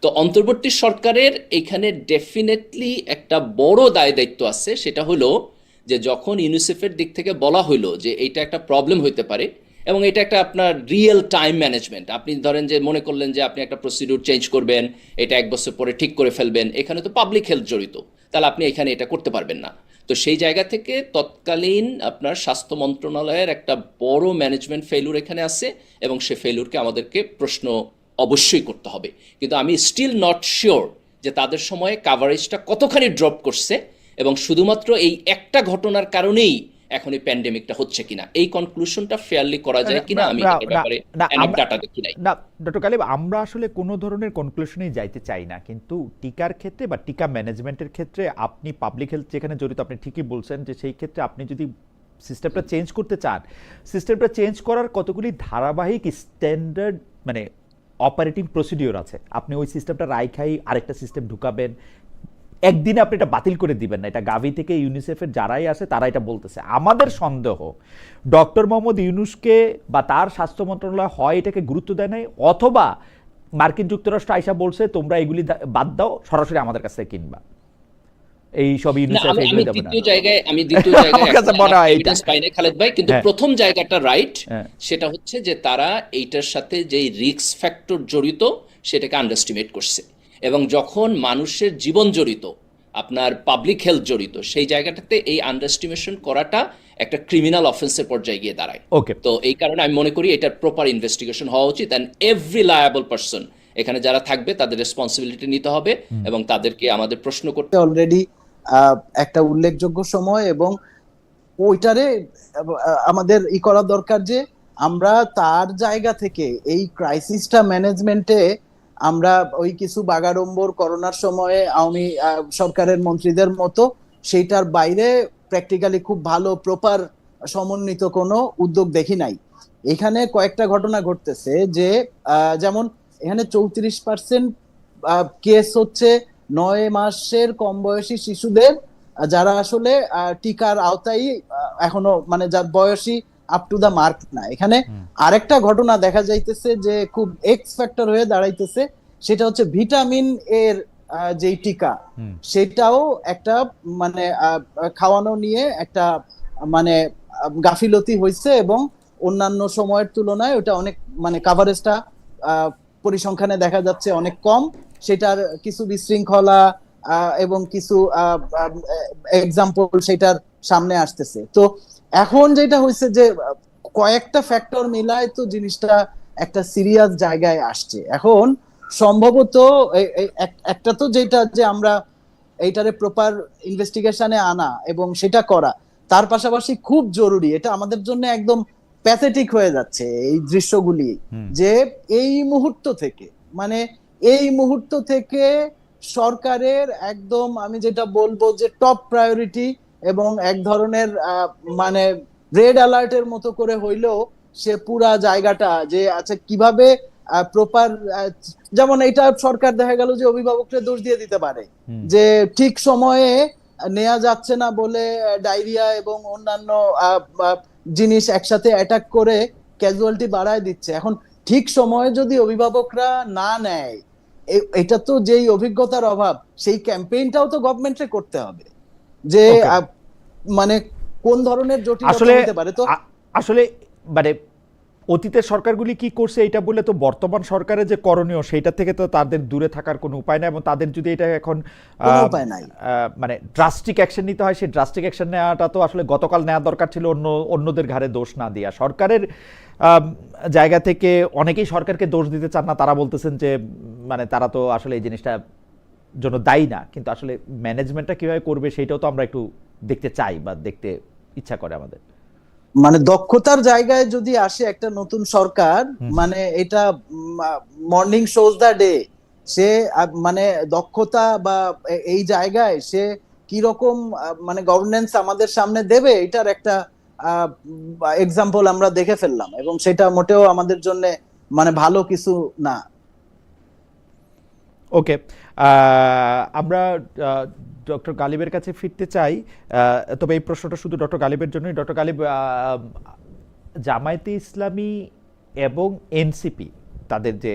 তো অন্তর্বর্তী সরকারের এখানে ডেফিনেটলি একটা বড় দায় দায়িত্ব আছে, সেটা হলো যে যখন ইউনিসেফের দিক থেকে বলা হলো যে এইটা একটা প্রবলেম হইতে পারে এবং এটা একটা আপনার রিয়েল টাইম ম্যানেজমেন্ট, আপনি ধরেন যে মনে করলেন যে আপনি একটা প্রসিডিউর চেঞ্জ করবেন, এটা 1 বছর পরে ঠিক করে ফেলবেন, এখানে তো পাবলিক হেলথ জড়িত, তাহলে আপনি এখানে এটা করতে পারবেন না। তো সেই জায়গা থেকে তৎকালীন আপনার স্বাস্থ্য মন্ত্রণালয়ের একটা বড় ম্যানেজমেন্ট ফেইলুর এখানে আছে এবং সে ফেইলুরকে আমাদেরকে প্রশ্ন অবশ্যই করতে হবে। কিন্তু আমি স্টিল নট শিওর যে তাদের সময়ে কাভারেজটা কতখানি ড্রপ করছে এবং শুধুমাত্র এই একটা ঘটনার কারণেই এখন এই প্যান্ডেমিকটা হচ্ছে কিনা, এই কনক্লুশনটা ফেয়ারলি করা যায় কিনা আমি এটার ব্যাপারে এনাফ ডাটা দেখি নাই। না ডক্টর গালিব, আমরা আসলে কোনো ধরনের কনক্লুশনেই যাইতে চাই না, কিন্তু টিকার ক্ষেত্রে বা টিকা ম্যানেজমেন্টের ক্ষেত্রে আপনি পাবলিক হেলথ যেখানে জড়িত, আপনি ঠিকই বলছেন যে সেই ক্ষেত্রে আপনি যদি সিস্টেমটা চেঞ্জ করতে চান, সিস্টেমটা চেঞ্জ করার কতগুলি ধারাবাহিক স্ট্যান্ডার্ড মানে অপারেটিং প্রসিডিওর আছে, আপনি ওই সিস্টেমটা রাইখাই আরেকটা সিস্টেম ঢুকাবেন, একদিনে আপনি এটা বাতিল করে দিবেন না। এটা গাভি থেকে ইউনিসেফের যারাই আছে তারা এটা বলতেছে। আমাদের সন্দেহ ডক্টর মোহাম্মদ ইউনূসকে বা তার স্বাস্থ্য মন্ত্রণালয় হয় এটাকে গুরুত্ব দেয় নাই, অথবা মার্কিন যুক্তরাষ্ট্র আইসা বলছে তোমরা এগুলি বাদ দাও, সরাসরি আমাদের কাছ থেকে কিনবা, এই সব না, ইউনিসেফ আমি এগুলি আমি দেবে না। দ্বিতীয় জায়গায় আমার কাছে মনে হয় এটা। এভিডেন্স পাই নাই খালেদ ভাই, কিন্তু হ্যাঁ, প্রথম জায়গাটা রাইট। হ্যাঁ, সেটা হচ্ছে যে তারা এইটার সাথে যেই রিস্ক ফ্যাক্টর জড়িত সেটাকে আন্ডারস্টিমেট করছে, এবং যখন মানুষের জীবন জড়িত, আপনার পাবলিক হেলথ জড়িত, সেই জায়গাটাতে এই আন্ডারস্টিমেশন করাটা একটা ক্রিমিনাল অফেন্সের পর্যায়ে গিয়ে দাঁড়ায়। ওকে, তো এই কারণে আমি মনে করি এটার প্রপার ইনভেস্টিগেশন হওয়া উচিত, অ্যান্ড এভরি লায়াবল পারসন এখানে যারা থাকবে তাদের রেসপন্সিবিলিটি নিতে হবে এবং তাদেরকে আমাদের প্রশ্ন করতে অলরেডি একটা উল্লেখযোগ্য সময়, এবং ওইটারে আমাদের করা দরকার যে আমরা তার জায়গা থেকে এই ক্রাইসিসটা ম্যানেজমেন্টে আমরা ওই কিছু বাগাড়ম্বর করোনার সময়ে আওয়ামী সরকারের মন্ত্রীদের মতো সেইটার বাইরে প্র্যাকটিক্যালি খুব ভালো প্রপার সমন্বিত কোনো উদ্যোগ দেখি নাই। এখানে কয়েকটা ঘটনা ঘটতেছে যে যেমন এখানে 34% কেস হচ্ছে 9 মাসের কম বয়সী শিশুদের, যারা আসলে টিকার আওতায় এখনো মানে যার বয়সী আপ টু দা মার্ক না। এখানে আরেকটা ঘটনা দেখা যাইতেছে যে খুব এক্স ফ্যাক্টর হয়ে দাঁড়াইতেছে, সেটা হচ্ছে ভিটামিন এর যেই টিকা, সেটাও একটা মানে খাওয়ানো নিয়ে একটা মানে গাফিলতি হয়েছে, এবং অন্যান্য সময়ের তুলনায় ওটা অনেক মানে কাভারেজটা পরিসংখ্যানে দেখা যাচ্ছে অনেক কম। সেটার কিছু বিশৃঙ্খলা এবং কিছু এক্সাম্পল সেটার সামনে আসতেছে। তো এখন যেটা হয়েছে যে কয়েকটা ফ্যাক্টর মিলায় তো জিনিসটা একটা সিরিয়াস জায়গায় আসছে। এখন সম্ভবত একটা তো যেটা যে আমরা এইটারে প্রপার ইনভেস্টিগেশনে আনা এবং সেটা করা, তার পাশাপাশি খুব জরুরি, এটা আমাদের জন্য একদম প্যাথেটিক হয়ে যাচ্ছে এই দৃশ্যগুলি, যে এই মুহূর্ত থেকে মানে এই মুহূর্ত থেকে সরকারের একদম আমি যেটা বলবো যে টপ প্রায়োরিটি, এবং এক ধরনের মানে রেড অ্যালার্টের মতো করে হইলেও সে পুরা জায়গাটা যে আচ্ছা কিভাবে প্রপার, যেমন এটা সরকার দেখা গেল যে অভিভাবকরা দোষ দিয়ে দিতে পারে যে ঠিক সময়ে নেওয়া যাচ্ছে না বলে ডায়রিয়া এবং অন্যান্য জিনিস একসাথে অ্যাটাক করে ক্যাজুয়ালিটি বাড়ায় দিচ্ছে। এখন ঠিক সময়ে যদি অভিভাবকরা না নেয়, এটা তো যেই অভিজ্ঞতার অভাব, সেই ক্যাম্পেইনটাও তো গভর্নমেন্টে করতে হবে যে মানে কোন ধরনের জটিলতা হতে পারে। তো আসলে মানে অতীতের সরকারগুলি কি করছে এটা বলে তো বর্তমান সরকারের যে করণীয় সেইটা থেকে তো তাদের দূরে থাকার কোনো উপায় নাই, এবং তাদের যদি এটা এখন উপায় নাই মানে ড্রাস্টিক অ্যাকশন নিতে হয়, সেই ড্রাস্টিক অ্যাকশন নেওয়াটা তো আসলে গতকাল নেওয়া দরকার ছিল, অন্যদের ঘাড়ে দোষ না দিয়া। সরকারের জায়গা থেকে অনেকেই সরকারকে দোষ দিতে চান না, তারা বলতেছেন যে মানে তারা তো আসলে এই জিনিসটা জন্য দায়ী না, কিন্তু আসলে ম্যানেজমেন্টটা কিভাবে করবে সেটাও তো আমরা একটু দেখতে চাই বা দেখতে ইচ্ছা করে আমাদের। মানে দক্ষতার জায়গায় যদি আসে একটা নতুন সরকার, মানে এটা মর্নিং শোজ দ্য ডে, সে মানে দক্ষতা বা এই জায়গায় সে কি রকম মানে গভর্নেন্স আমাদের সামনে দেবে, এটার একটা এক্সাম্পল আমরা দেখে ফেললাম, এবং সেটা মোটেও আমাদের জন্য মানে ভালো কিছু না। ওকে, আমরা ডক্টর গালিবের কাছে ফিরতে চাই, তবে এই প্রশ্নটা শুধু ডক্টর গালিবের জন্যই। ডক্টর গালিব, জামায়াতে ইসলামী এবং এনসিপি তাদের যে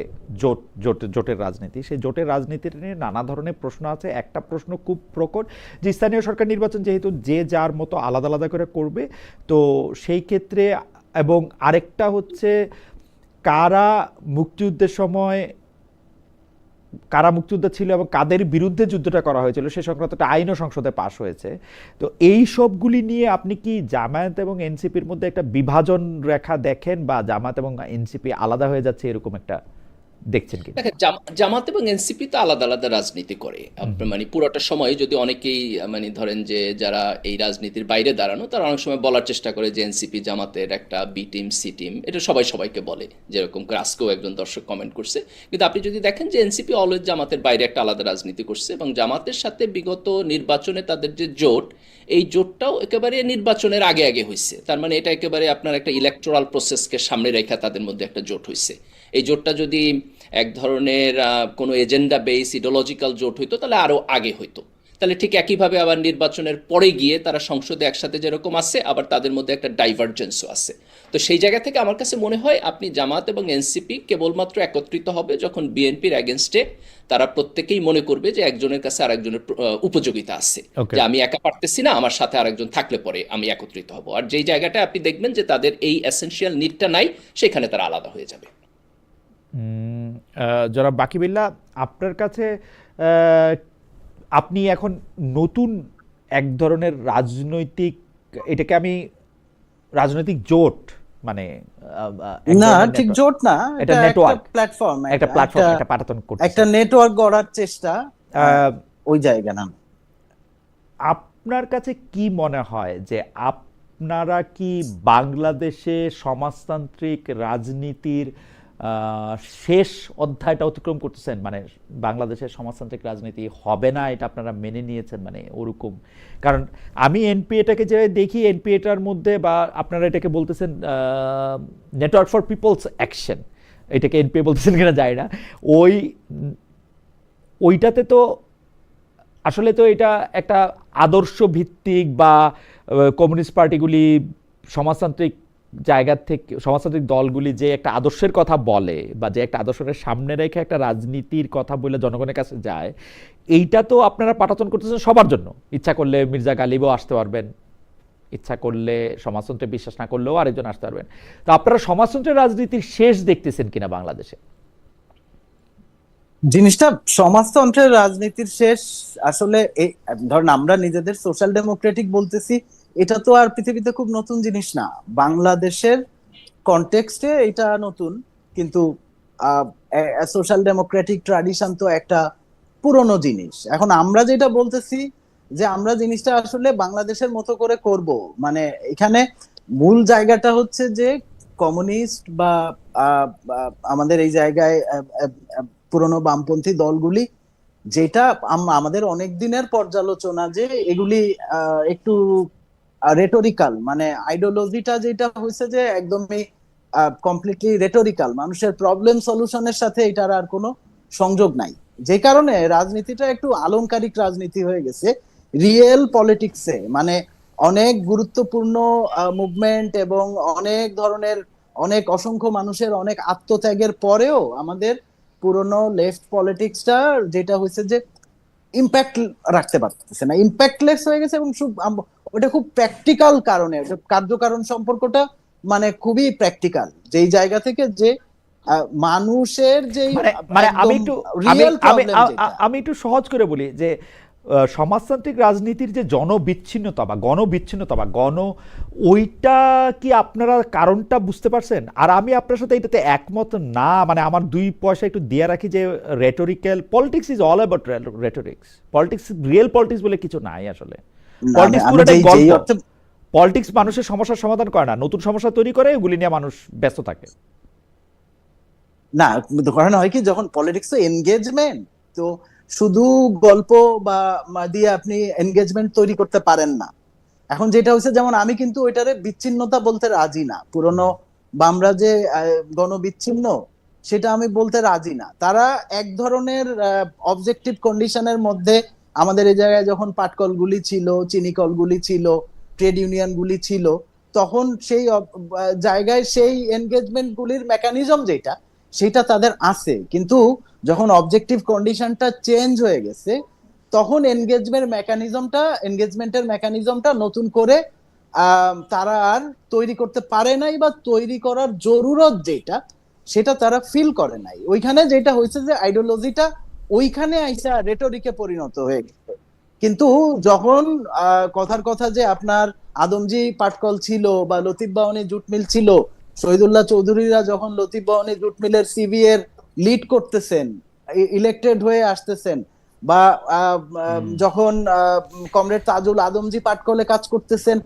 জোটের রাজনীতি, সেই জোটের রাজনীতি নিয়ে নানা ধরনের প্রশ্ন আছে। একটা প্রশ্ন খুব প্রকট যে স্থানীয় সরকার নির্বাচন যেহেতু যে যার মতো আলাদা আলাদা করে করবে, তো সেই ক্ষেত্রে, এবং আরেকটা হচ্ছে কারা মুক্তিযুদ্ধের সময় কারা মুক্তিযুদ্ধ ছিল এবং কাদের বিরুদ্ধে যুদ্ধটা করা হয়েছিল সে সংক্রান্ত একটা আইনও সংসদে পাশ হয়েছে। তো এই সবগুলি নিয়ে আপনি কি জামায়াত এবং এনসিপির মধ্যে একটা বিভাজন রেখা দেখেন, বা জামায়াত এবং এনসিপি আলাদা হয়ে যাচ্ছে এরকম একটা দেখছেন কি? জামাত এবং এনসিপি তো আলাদা আলাদা রাজনীতি করে, মানে পুরোটা সময় যদি অনেকেই মানে ধরেন যে যারা এই রাজনীতির বাইরে দাঁড়ানো, তারা অনেক সময় বলার চেষ্টা করে যে এনসিপি জামাতের একটা বি টিম সি টিম, এটা সবাই সবাইকে বলে, যেরকম করে আজকেও একজন দর্শক কমেন্ট করছে। কিন্তু আপনি যদি দেখেন যে এনসিপি অলওয়েজ জামাতের বাইরে একটা আলাদা রাজনীতি করছে, এবং জামাতের সাথে বিগত নির্বাচনে তাদের যে জোট, এই জোটটাও একেবারে নির্বাচনের আগে আগে হয়েছে। তার মানে এটা একেবারে আপনার একটা ইলেকটোরাল প্রসেসকে সামনে রেখে তাদের মধ্যে একটা জোট হয়েছে। এই জোটটা যদি এক ধরনের কোনো এজেন্ডা বেস ইডিওলজিক্যাল জোট হইতো, তাহলে আরও আগে হইতো। তাহলে ঠিক একইভাবে আবার নির্বাচনের পরে গিয়ে তারা সংসদে একসাথে যেরকম আছে, আবার তাদের মধ্যে একটা ডাইভারজেন্সও আছে। তো সেই জায়গা থেকে আমার কাছে মনে হয় আপনি জামাত এবং এনসিপি কেবলমাত্র একত্রিত হবে যখন বিএনপির অ্যাগেনস্টে তারা প্রত্যেকেই মনে করবে যে একজনের কাছে আরেকজনের উপযোগিতা আছে, Okay. যে আমি একা পারতেছি না, আমার সাথে আরেকজন থাকলে পরে আমি একত্রিত হব। আর যেই জায়গাটায় আপনি দেখবেন যে তাদের এই এসেনশিয়াল নিডটা নাই, সেখানে তারা আলাদা হয়ে যাবে। জনাব বাকিবিল্লাহ, আপনার কাছে আহ, আপনি এখন নতুন এক ধরনের রাজনৈতিক, এটাকে আমি রাজনৈতিক জোট মানে এক না, ধরনের ঠিক network, জোট না, এটা এটা একটা নেটওয়ার্ক, প্ল্যাটফর্ম, একটা প্ল্যাটফর্ম, একটা পাঠাতন করছে। একটা নেটওয়ার্ক গড়ার চেষ্টা, আহ, ওই জায়গা না। আপনার কাছে কি মনে হয় যে আপনারা কি বাংলাদেশে সমাজতান্ত্রিক রাজনীতির শেষ অধ্যায়টা অতিক্রম করতেছেন? মানে বাংলাদেশের সমাজতান্ত্রিক রাজনীতি হবে না এটা আপনারা মেনে নিয়েছেন, মানে ওরকম? কারণ আমি এনপিএটাকে যে দেখি, এনপিএটার মধ্যে বা আপনারা এটাকে বলতেছেন নেটওয়ার্ক ফর পিপলস অ্যাকশন, এটাকে এনপিএ বলতেছেন কিনা যায় না, ওইটাতে তো আসলে তো এটা একটা আদর্শ ভিত্তিক বা কমিউনিস্ট পার্টিগুলি সমাজতান্ত্রিক জায়গা থেকে, সমাজতান্ত্রিক দলগুলি যে একটা আদর্শের কথা বলে বা যে একটা আদর্শের সামনে রেখে একটা রাজনীতির কথা বলে জনগণের কাছে যায়, এইটা তো আপনারা পাঠাতন করতেছেন সবার জন্য। ইচ্ছা করলে মির্জা গালিবও আসতে পারবেন, ইচ্ছা করলে সমাজতন্ত্রে বিশ্বাস না করলেও আরেকজন আসতে পারবেন। তো আপনারা সমাজতন্ত্রের রাজনীতির শেষ দেখতেছেন কিনা বাংলাদেশে? জিনিসটা সমাজতন্ত্রের রাজনীতির শেষ আসলে ধরেন আমরা নিজেদের সোশ্যাল ডেমোক্রেটিক বলতেছি, এটা তো আর পৃথিবীতে খুব নতুন জিনিস না, বাংলাদেশের কনটেক্সটে এটা নতুন, কিন্তু সোশ্যাল ডেমোক্রেটিক ট্র্যাডিশন তো একটা পুরনো জিনিস। এখন আমরা যেটা বলতেছি যে আমরা জিনিসটা আসলে বাংলাদেশের মতো করে করব, মানে এখানে মূল জায়গাটা হচ্ছে যে কমিউনিস্ট বা আমাদের এই জায়গায় পুরনো বামপন্থী দলগুলি, যেটা আমাদের অনেক দিনের পর্যালোচনা যে এগুলি একটু রেটোরিক্যাল, মানে আইডিওলজিটা যেটা হয়েছে যে একদমই কমপ্লিটলি রেটোরিক্যাল, মানুষের প্রবলেম সলিউশনের সাথে এটার আর কোনো সংযোগ নাই, যে কারণে রাজনীতিটা একটু আলংকারিক রাজনীতি হয়ে গেছে। রিয়েল পলিটিক্সে মানে অনেক গুরুত্বপূর্ণ মুভমেন্ট এবং অনেক ধরনের অনেক অসংখ্য মানুষের অনেক আত্মত্যাগের পরেও আমাদের পুরনো লেফট পলিটিক্সটা যেটা হয়েছে যে ইম্প্যাক্ট রাখতে পারতেছে না, ইম্প্যাক্টলেস হয়ে গেছে। এবং ওটা খুব প্র্যাকটিক্যাল কারণে, কার্যকারণ সম্পর্কটা মানে খুবই প্র্যাকটিক্যাল, যেই জায়গা থেকে যে মানুষের যে মানে আমি একটু রিয়েল প্রবলেম, আমি একটু সহজ করে বলি যে সমাজতান্ত্রিক রাজনীতির যে জনবিচ্ছিন্নতা বা গণবিচ্ছিন্নতা বা ওইটা কি আপনারা কারণটা বুঝতে পারছেন? আর আমি আপনার সাথে এটাতে একমত না, মানে আমার দুই পয়সা একটু দিয়ে রাখি যে rhetorical politics is all about rhetorics, politics real politics বলে কিছু নাই আসলে। পলিটিক্স পুরোটাই গল্প, পলিটিক্স মানুষের সমস্যার সমাধান করে না, নতুন সমস্যা তৈরি করে, ওগুলি নিয়ে মানুষ ব্যস্ত থাকে। না, ধরেন হয় কি, যখন পলিটিক্স তো এনগেজমেন্ট, তো শুধু গল্প বা দিয়ে আপনি এনগেজমেন্ট তৈরি করতে পারেন না। এখন যেটা হচ্ছে, যেমন আমি কিন্তু ওইটারে বিচ্ছিন্নতা বলতে রাজি না, পুরনো বামরা যে গণবিচ্ছিন্ন সেটা আমি বলতে রাজি না। তারা এক ধরনের অবজেক্টিভ কন্ডিশনের মধ্যে, আমাদের এই জায়গায় যখন পাটকলগুলি ছিল, চিনিকলগুলি ছিল, ট্রেড ইউনিয়ন গুলি ছিল, তখন সেই জায়গায় সেই এনগেজমেন্ট গুলির মেকানিজম যেটা সেটা তাদের আছে, কিন্তু যখন অবজেক্টিভ কন্ডিশনটা চেঞ্জ হয়ে গেছে, তখন এনগেজমেন্টের মেকানিজমটা নতুন করে তারা আর তৈরি করতে পারে নাই, বা তৈরি করার জরুরত যেটা সেটা তারা ফিল করে নাই। ওইখানে যেটা হয়েছে যে আইডিওলজিটা ওইখানে আইসা রেটোরিকে পরিণত হয়ে গেছে। কিন্তু যখন কথার কথা যে আপনার আদমজি পাটকল ছিল বা লতিফ বাহনী জুট মিল ছিল, শহীদুল্লাহ চৌধুরীরা যখন লতিফ বাহনী জুট মিলের সিবি এর লিড করতেছেন, ইলেক্টেড হয়ে আসতেছেন, বা যখন কমরেড তাজুল আদমজি পাটকলে কাজ করতেছেন,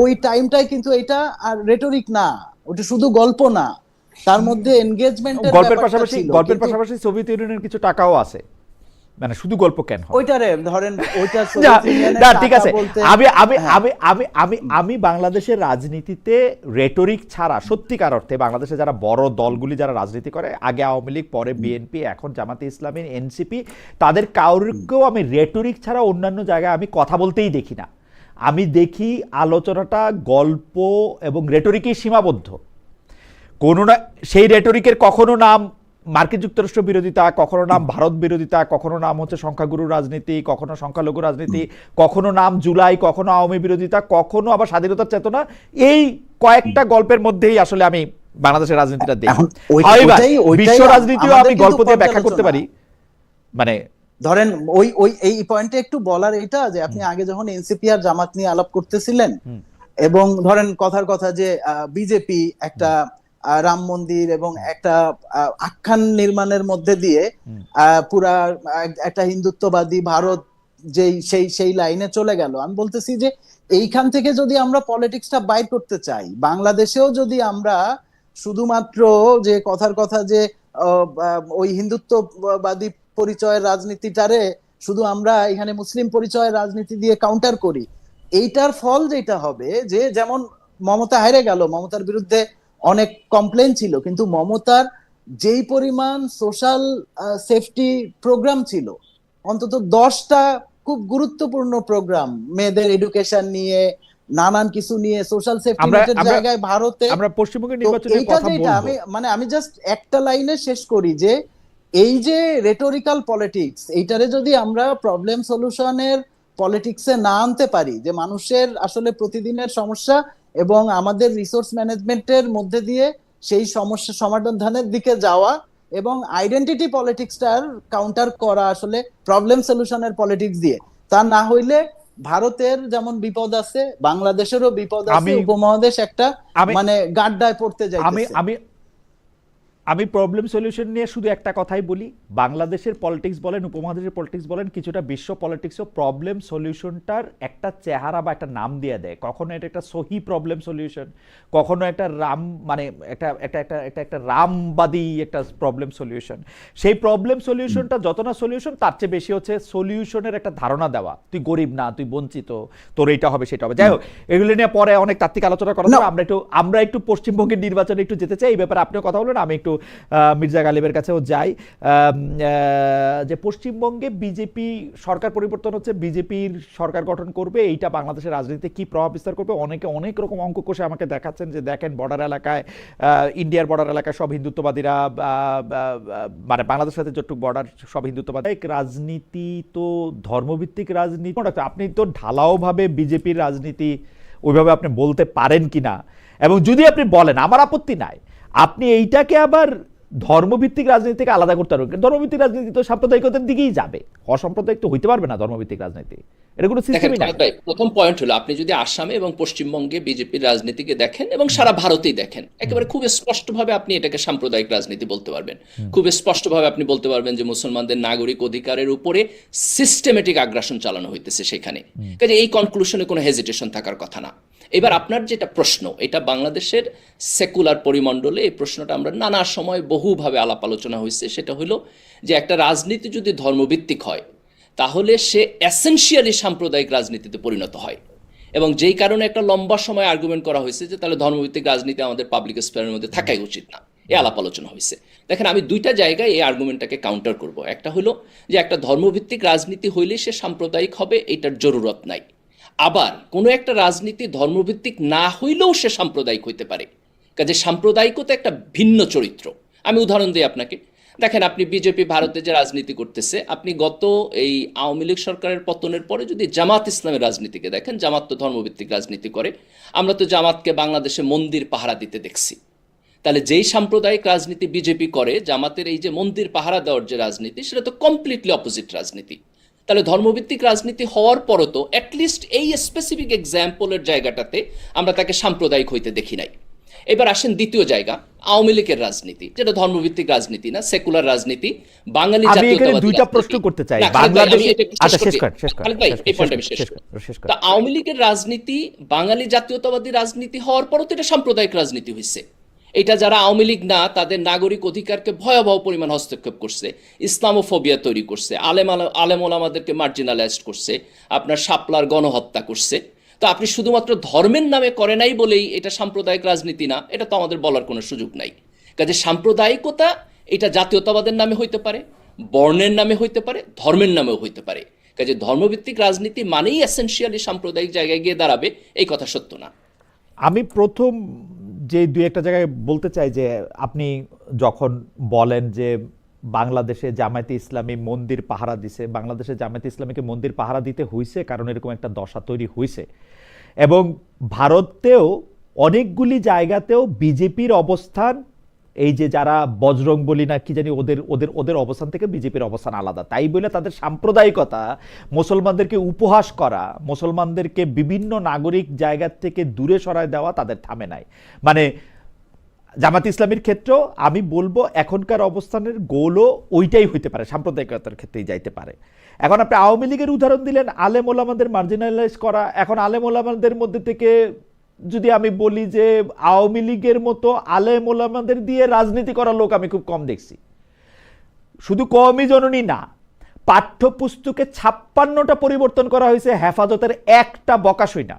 ওই টাইমটাই কিন্তু এটা আর রেটোরিক না, ওটা শুধু গল্প না, তার মধ্যে এনগেজমেন্টের গল্পের পাশাপাশি সোভিয়েত ইউনিয়নের কিছু টাকাও আছে। মানে শুধু গল্প কেন হয়? ওইটারে ধরেন ওইটা না, সোভিয়েত ইউনিয়নের না, ঠিক টাকা আছে। বলতে আমি আমি হ্যাঁ। আমি আমি আমি আমি বাংলাদেশের রাজনীতিতে রেটরিক ছাড়া সত্যিকার অর্থে বাংলাদেশে যারা বড় দলগুলি যারা রাজনীতি করে, আগে আওয়ামী লীগ, পরে বিএনপি, এখন জামাতে ইসলামী, এনসিপি, তাদের কাউকেও আমি রেটরিক ছাড়া অন্যান্য জায়গায় আমি কথা বলতেই দেখি না। আমি দেখি আলোচনাটা গল্প এবং রেটরিকেই সীমাবদ্ধ। কোনো না সেই রেটরিকের কখনো নাম মার্কিন যুক্তরাষ্ট্র বিরোধিতা, কখনো নাম ভারত বিরোধিতা, কখনো নাম হচ্ছে সংখ্যাগুরু রাজনীতি, কখনো সংখ্যালঘু রাজনীতি, কখনো নাম জুলাই, কখনো আওয়ামী বিরোধিতা, কখনো আবার স্বাধীনতার চেতনা। এই কয়েকটা গল্পের মধ্যেই আসলে আমি বাংলাদেশের রাজনীতিটা দেখি। এখন এবার ওইটাই বিশ্ব রাজনীতিও আমাদের আমি কিন্তু গল্প দিয়ে ব্যাখ্যা করতে পর্যালোচনা। পারি। মানে ধরেন ওই ওই এই পয়েন্টে একটু বলার এটা যে আপনি আগে যখন এনসিপি আর জামাত নিয়ে আলাপ করতেছিলেন, এবং ধরেন কথার কথা যে বিজেপি একটা রাম মন্দির এবং একটা আখ্যান নির্মাণের মধ্যে দিয়ে পুরা একটা হিন্দুত্ববাদী ভারত যেই সেই লাইনে চলে গেল। আমি বলতেছি যে এইখান থেকে যদি আমরা পলিটিক্সটা বাইর করতে চাই, বাংলাদেশেও যদি আমরা শুধুমাত্র যে কথার কথা যে ওই হিন্দুত্ববাদী পরিচয়ের রাজনীতিটারে শুধু আমরা এখানে মুসলিম পরিচয়ের রাজনীতি দিয়ে কাউন্টার করি, এইটার ফল যেটা হবে যে যেমন মমতা হেরে গেল, মমতার বিরুদ্ধে অনেক কমপ্লেন ছিল, কিন্তু মমতার যেই পরিমাণ সোশ্যাল সেফটি প্রোগ্রাম ছিল, অন্তত 10টা খুব গুরুত্বপূর্ণ প্রোগ্রাম মেয়েদের এডুকেশন নিয়ে, নানান কিছু নিয়ে, সোশ্যাল সেফটি নেটের জায়গায় ভারতে। আমরা পশ্চিমবঙ্গের নির্বাচনের এইটা কথা যেটা বলবো। আমি জাস্ট একটা লাইনে শেষ করি যে এই যে রেটোরিক্যাল পলিটিক্স, এইটারে যদি আমরা প্রবলেম সলিউশনের পলিটিক্সে না আনতে পারি, যে মানুষের আসলে প্রতিদিনের সমস্যা এবং আমাদের রিসোর্স ম্যানেজমেন্টের মধ্যে দিয়ে সেই সমস্যা সমাধানের দিকে যাওয়া এবং আইডেন্টিটি পলিটিক্সটার কাউন্টার করা আসলে প্রবলেম সলিউশনের পলিটিক্স দিয়ে, তা না হইলে ভারতের যেমন বিপদ আছে, বাংলাদেশেরও বিপদ আছে, উপমহাদেশ একটা মানে গাড্ডায় পড়তে যাইতেছে। আমি প্রবলেম সলিউশন নিয়ে শুধু একটা কথাই বলি, বাংলাদেশের পলিটিক্স বলেন, উপমহাদেশের পলিটিক্স বলেন, কিছুটা বিশ্ব পলিটিক্সও প্রবলেম সলিউশনটার একটা চেহারা বা একটা নাম দিয়ে দেয়। কখনো এটা একটা সহি প্রবলেম সলিউশন, কখনো একটা রাম মানে একটা একটা একটা একটা একটা রামবাদী একটা প্রবলেম সলিউশন। সেই প্রবলেম সলিউশনটা যত না সলিউশন, তার চেয়ে বেশি হচ্ছে সলিউশনের একটা ধারণা দেওয়া, তুই গরিব না, তুই বঞ্চিত, তোর এইটা হবে সেটা হবে। যাই হোক, এগুলো নিয়ে পরে অনেক তাত্ত্বিক আলোচনা করা যাবে। আমরা একটু পশ্চিমবঙ্গের নির্বাচনে একটু যেতে চাই। এই ব্যাপারে আপনিও কথা বলবেন, আমি একটু মির্জা গালিবের কাছেও যাই। যে পশ্চিমবঙ্গে বিজেপি সরকার পরিবর্তন হচ্ছে, বিজেপির সরকার গঠন করবে, এইটা বাংলাদেশের রাজনীতিতে কি প্রভাব বিস্তার করবে? অনেকে অনেক রকম অঙ্ক কষে আমাকে দেখাচ্ছেন যে দেখেন বর্ডার এলাকায়, ইন্ডিয়ার বর্ডার এলাকায় সব হিন্দুত্ববাদীরা, মানে বাংলাদেশের সাথে যতটুকু বর্ডার সব হিন্দুত্ববাদী। রাজনীতি তো ধর্মভিত্তিক রাজনীতি, আপনি তো ঢালাওভাবে বিজেপির রাজনীতি ওইভাবে আপনি বলতে পারেন কিনা, এবং যদি আপনি বলেন আমার আপত্তি নাই, আপনি এইটাকে আবার ধর্মভিত্তিক রাজনীতি থেকে আলাদা করতে পারবেন। ধর্মভিত্তিক রাজনীতি তো সাম্প্রদায়িকতার দিকেই যাবে, অসাম্প্রদায়িক তো হইতে পারবে না ধর্মভিত্তিক রাজনীতি, এটা কোনো সিস্টেমই না। প্রথম পয়েন্ট হলো, আপনি যদি আসামে এবং পশ্চিমবঙ্গে বিজেপির রাজনীতিকে দেখেন এবং সারা ভারতেই দেখেন, একেবারে খুব স্পষ্টভাবে আপনি এটাকে সাম্প্রদায়িক রাজনীতি বলতে পারবেন। খুব স্পষ্টভাবে আপনি বলতে পারবেন যে মুসলমানদের নাগরিক অধিকারের উপরে সিস্টেমেটিক আগ্রাসন চালানো হইতেছে সেখানে। কাজে এই কনক্লুশনে কোনো হেজিটেশন থাকার কথা না। এবার আপনার যেটা প্রশ্ন, এটা বাংলাদেশের সেকুলার পরিমণ্ডলে এই প্রশ্নটা আমরা নানা সময় বহুভাবে আলাপ আলোচনা হয়েছে। সেটা হলো যে একটা রাজনীতি যদি ধর্মভিত্তিক হয়, তাহলে সে এসেনশিয়ালি সাম্প্রদায়িক রাজনীতিতে পরিণত হয়, এবং যেই কারণে একটা লম্বা সময় আর্গুমেন্ট করা হয়েছে যে তাহলে ধর্মভিত্তিক রাজনীতি আমাদের পাবলিক স্পেয়ারের মধ্যে থাকাই উচিত না। এই আলাপ আলোচনা হয়েছে। দেখেন, আমি দুইটা জায়গায় এই আর্গুমেন্টটাকে কাউন্টার করব। একটা হলো যে একটা ধর্মভিত্তিক রাজনীতি হইলে সে সাম্প্রদায়িক হবে, এটার জরুরত নাই। আবার কোনো একটা রাজনীতি ধর্মভিত্তিক না হইলেও সে সাম্প্রদায়িক হইতে পারে। কাজে সাম্প্রদায়িকতা একটা ভিন্ন চরিত্র। আমি উদাহরণ দিই আপনাকে। দেখেন, আপনি বিজেপি ভারতে যে রাজনীতি করতেছে, আপনি গত এই আওয়ামী লীগ সরকারের পতনের পরে যদি জামাত ইসলামের রাজনীতিকে দেখেন, জামাত তো ধর্মভিত্তিক রাজনীতি করে। আমরা তো জামাতকে বাংলাদেশে মন্দির পাহারা দিতে দেখছি। তাহলে যেই সাম্প্রদায়িক রাজনীতি বিজেপি করে, জামাতের এই যে মন্দির পাহারা দেওয়ার যে রাজনীতি, সেটা তো কমপ্লিটলি অপোজিট রাজনীতি। তাহলে ধর্মভিত্তিক রাজনীতি হওয়ার পরও তো অ্যাটলিস্ট এই স্পেসিফিক এক্সাম্পলের জায়গাটাতে আমরা তাকে সাম্প্রদায়িক হইতে দেখি নাই। এবার আসেন দ্বিতীয় জায়গা, আওয়ামী লীগের রাজনীতি, যেটা ধর্মভিত্তিক রাজনীতি না, সেকুলার রাজনীতি, বাঙালি জাতীয়তাবাদী। দুইটা প্রশ্ন করতে চাই। আওয়ামী লীগের রাজনীতি বাঙালি জাতীয়তাবাদী রাজনীতি হওয়ার পরও তো এটা সাম্প্রদায়িক রাজনীতি হয়েছে। এটা যারা আওয়ামী লীগ না তাদের নাগরিক অধিকারকে ভয়াবহ পরিমাণ হস্তক্ষেপ করছে, ইসলামোফোবিয়া তৈরি করছে, আলেম ওলামাদেরকে মার্জিনালাইজড করছে, আপনার শাপলার গণহত্যা করছে। তো আপনি শুধুমাত্র ধর্মের নামে করে নাই বলেই এটা সাম্প্রদায়িক রাজনীতি না, এটা তো আমাদের বলার কোনো সুযোগ নাই। কাজে সাম্প্রদায়িকতা এটা জাতীয়তাবাদের নামে হইতে পারে, বর্ণের নামে হইতে পারে, ধর্মের নামেও হইতে পারে। কাজে ধর্মভিত্তিক রাজনীতি মানেই এসেনশিয়ালি সাম্প্রদায়িক জায়গায় গিয়ে দাঁড়াবে, এই কথা সত্য না। আমি প্রথম যে দুই একটা জায়গায় বলতে চাই যে আপনি যখন বলেন যে বাংলাদেশে জামায়াতে ইসলামী মন্দির পাহারা দিছে, বাংলাদেশে জামায়াতে ইসলামীকে মন্দির পাহারা দিতে হইছে কারণ এরকম একটা দশা তৈরি হইছে, এবং ভারতেও অনেকগুলি জায়গাতেও বিজেপির অবস্থান, এই যে যারা বজরং বলি না কি জানি, ওদের ওদের ওদের অবস্থান থেকে বিজেপির অবস্থান আলাদা, তাই বলে তাদের সাম্প্রদায়িকতা, মুসলমানদেরকে উপহাস করা, মুসলমানদেরকে বিভিন্ন নাগরিক জায়গা থেকে দূরে সরায় দেওয়া তাদের থামে নাই। মানে জামাত ইসলামীর ক্ষেত্রেও আমি বলবো এখনকার অবস্থানের গোলও ওইটাই হইতে পারে, সাম্প্রদায়িকতার ক্ষেত্রেই যাইতে পারে। এখন আপনি আওয়ামী লীগের উদাহরণ দিলেন, আলেম ওলামাদের মার্জিনালাইজ করা। এখন আলেম ওলামাদের মধ্যে থেকে যদি আমি বলি যে আওয়ামী লীগের মতো আলেম ওলামাদের দিয়ে রাজনীতি করা লোক আমি খুব কম দেখছি। শুধু কমই জননী না, পাঠ্যপুস্তকে 56টা পরিবর্তন করা হয়েছে, হেফাজতের একটা বকাশই না।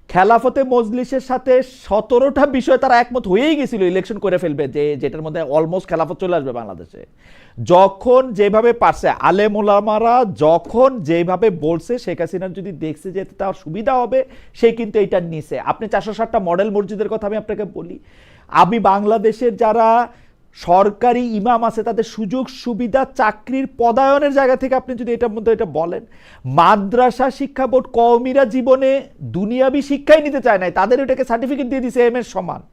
খেলাফতে মজলিসের সাথে 17টা বিষয় তারা একমত হয়েই গেছিল ইলেকশন করে ফেলবে, যে যেটার মধ্যে অলমোস্ট খেলাফত চলে আসবে বাংলাদেশে। যখন যেভাবে পারছে আলেম ওলামারা, যখন যেভাবে বলছে, শেখ হাসিনার যদি দেখছে যে তার সুবিধা হবে, সে কিন্তু এইটার নিচে। আপনি 407টা মডেল মসজিদের কথা আমি আপনাকে বলি, আমি বাংলাদেশের যারা সরকারি ইমাম আছে তাদের সুযোগ সুবিধা, চাকরির পদায়নের জায়গা থেকে আপনি যদি এটার মধ্যে এটা বলেন, মাদ্রাসা শিক্ষা বোর্ড কওমিরা জীবনে দুনিয়াবি শিক্ষাই নিতে চায় নাই, তাদের এটাকে সার্টিফিকেট দিয়ে দিছে এম এর সমান।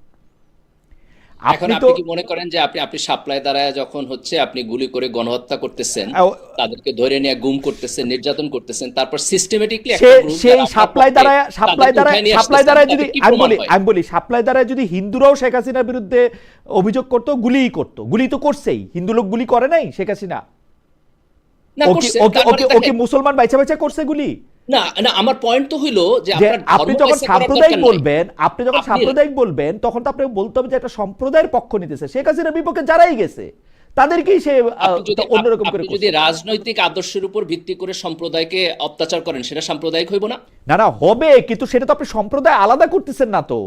এখন আপনি কি মনে করেন যে আপনি সাপ্লাই দ্বারা যখন হচ্ছে আপনি গুলি করে গণহত্যা করতেছেন, তাদেরকে ধরে নিয়ে গুম করতেছেন, নির্যাতন করতেছেন, তারপর সিস্টেমেটিকলি একটা গ্রুপ সেই সাপ্লাই দ্বারা যদি আমি বলি সাপ্লাই দ্বারা যদি হিন্দুরাও শেখ হাসিনার বিরুদ্ধে অভিযোগ করতো, গুলিই করতো, গুলি তো করছেই, হিন্দু লোক গুলি করে নাই শেখ হাসিনা, ওকে মুসলমান বাইচা বাইচা করছে গুলি না। না, আমার পয়েন্ট তো হইলো যে আপনি যখন সাম্প্রদায়িক বলবেন তখন তো আপনাকে বলতে হবে যে একটা সম্প্রদায়ের পক্ষ নিতেছে। শেখ হাসিনার বিপক্ষে যারাই গেছে তাদেরকেই সে অন্যরকম করে। যদি রাজনৈতিক আদর্শের উপর ভিত্তি করে সম্প্রদায়কে অত্যাচার করেন, সেটা সাম্প্রদায়িক হইব না? না হবে, কিন্তু সেটা তো আপনি সম্প্রদায় আলাদা করতেছেন না। তো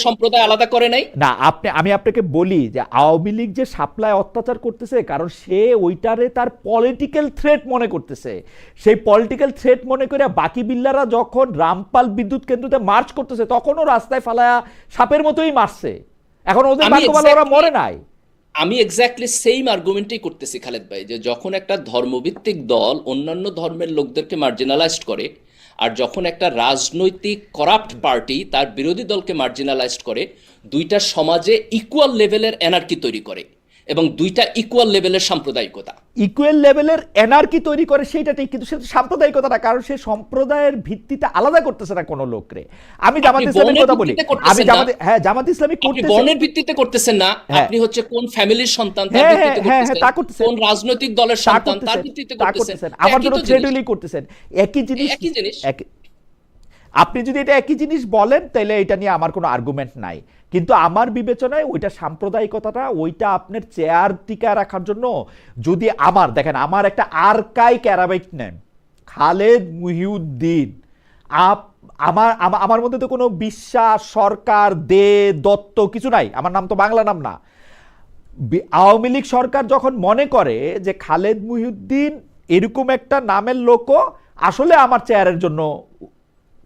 সম্প্রদায় আলাদা করে নাই না। আমি আপনাকে বলি যে আওয়ামী লীগ যে সাপ্লাই অত্যাচার করতেছে, কারণ সে ওইটারে তার পলিটিক্যাল থ্রেট মনে করতেছে। সেই পলিটিক্যাল থ্রেট মনে করে বাকি বিল্লারা যখন রামপাল বিদ্যুৎ কেন্দ্রতে মার্চ করতেছে, তখনও রাস্তায় ফালায়া সাপের মতোই মারছে। এখন ওদের ভাগ্যবান ওরা মরে নাই। আমি এক্স্যাক্টলি সেম আর্গুমেন্টই করতেছি খালেদ ভাই, যে যখন একটা ধর্মভিত্তিক দল অন্যান্য ধর্মের লোকদেরকে মার্জিনালাইজড করে, আর যখন একটা রাজনৈতিক করাপ্ট পার্টি তার বিরোধী দলকে মার্জিনালাইজড করে, দুইটা সমাজে ইকুয়াল লেভেলের এনার্কি তৈরি করে এবং দুইটা ইকুয়াল লেভেলের সাম্প্রদায়িকতা, ইকুয়াল লেভেলের এনার্কি তৈরি করে, সেইটাই কিন্তু সেটা সাম্প্রদায়িকতা না, কারণ সে সম্প্রদায়ের ভিত্তিতে আলাদা করতেছে না কোনো লোকরে। আমি জামাত ইসলামের কথা বলি, আমি জামাত ইসলামী করতেছে, বর্ণের ভিত্তিতে করতেছেন না, আপনি হচ্ছে কোন ফ্যামিলির সন্তান তার ভিত্তিতে করতেছেন, কোন রাজনৈতিক দলের সন্তান তার ভিত্তিতে করতেছেন, আমার জন্য থ্রেডুলি করতেছেন, একই জিনিস। আপনি যদি এটা একই জিনিস বলেন তাহলে এটা নিয়ে আমার কোনো আর্গুমেন্ট নাই, কিন্তু আমার বিবেচনায় ওইটা সাম্প্রদায়িকতাটা, ওইটা আপনার চেয়ার টিকা রাখার জন্য। যদি দেখেন আমার একটা আর্কাইক অ্যারাবিক নেম খালেদ মুহিউদ্দিন, আমার মধ্যে তো কোনো বিশ্বাস, সরকার, দত্ত কিছু নাই, আমার নাম তো বাংলা নাম না। আওয়ামী লীগ সরকার যখন মনে করে যে খালেদ মুহিউদ্দিন এরকম একটা নামের লোকও আসলে আমার চেয়ারের জন্য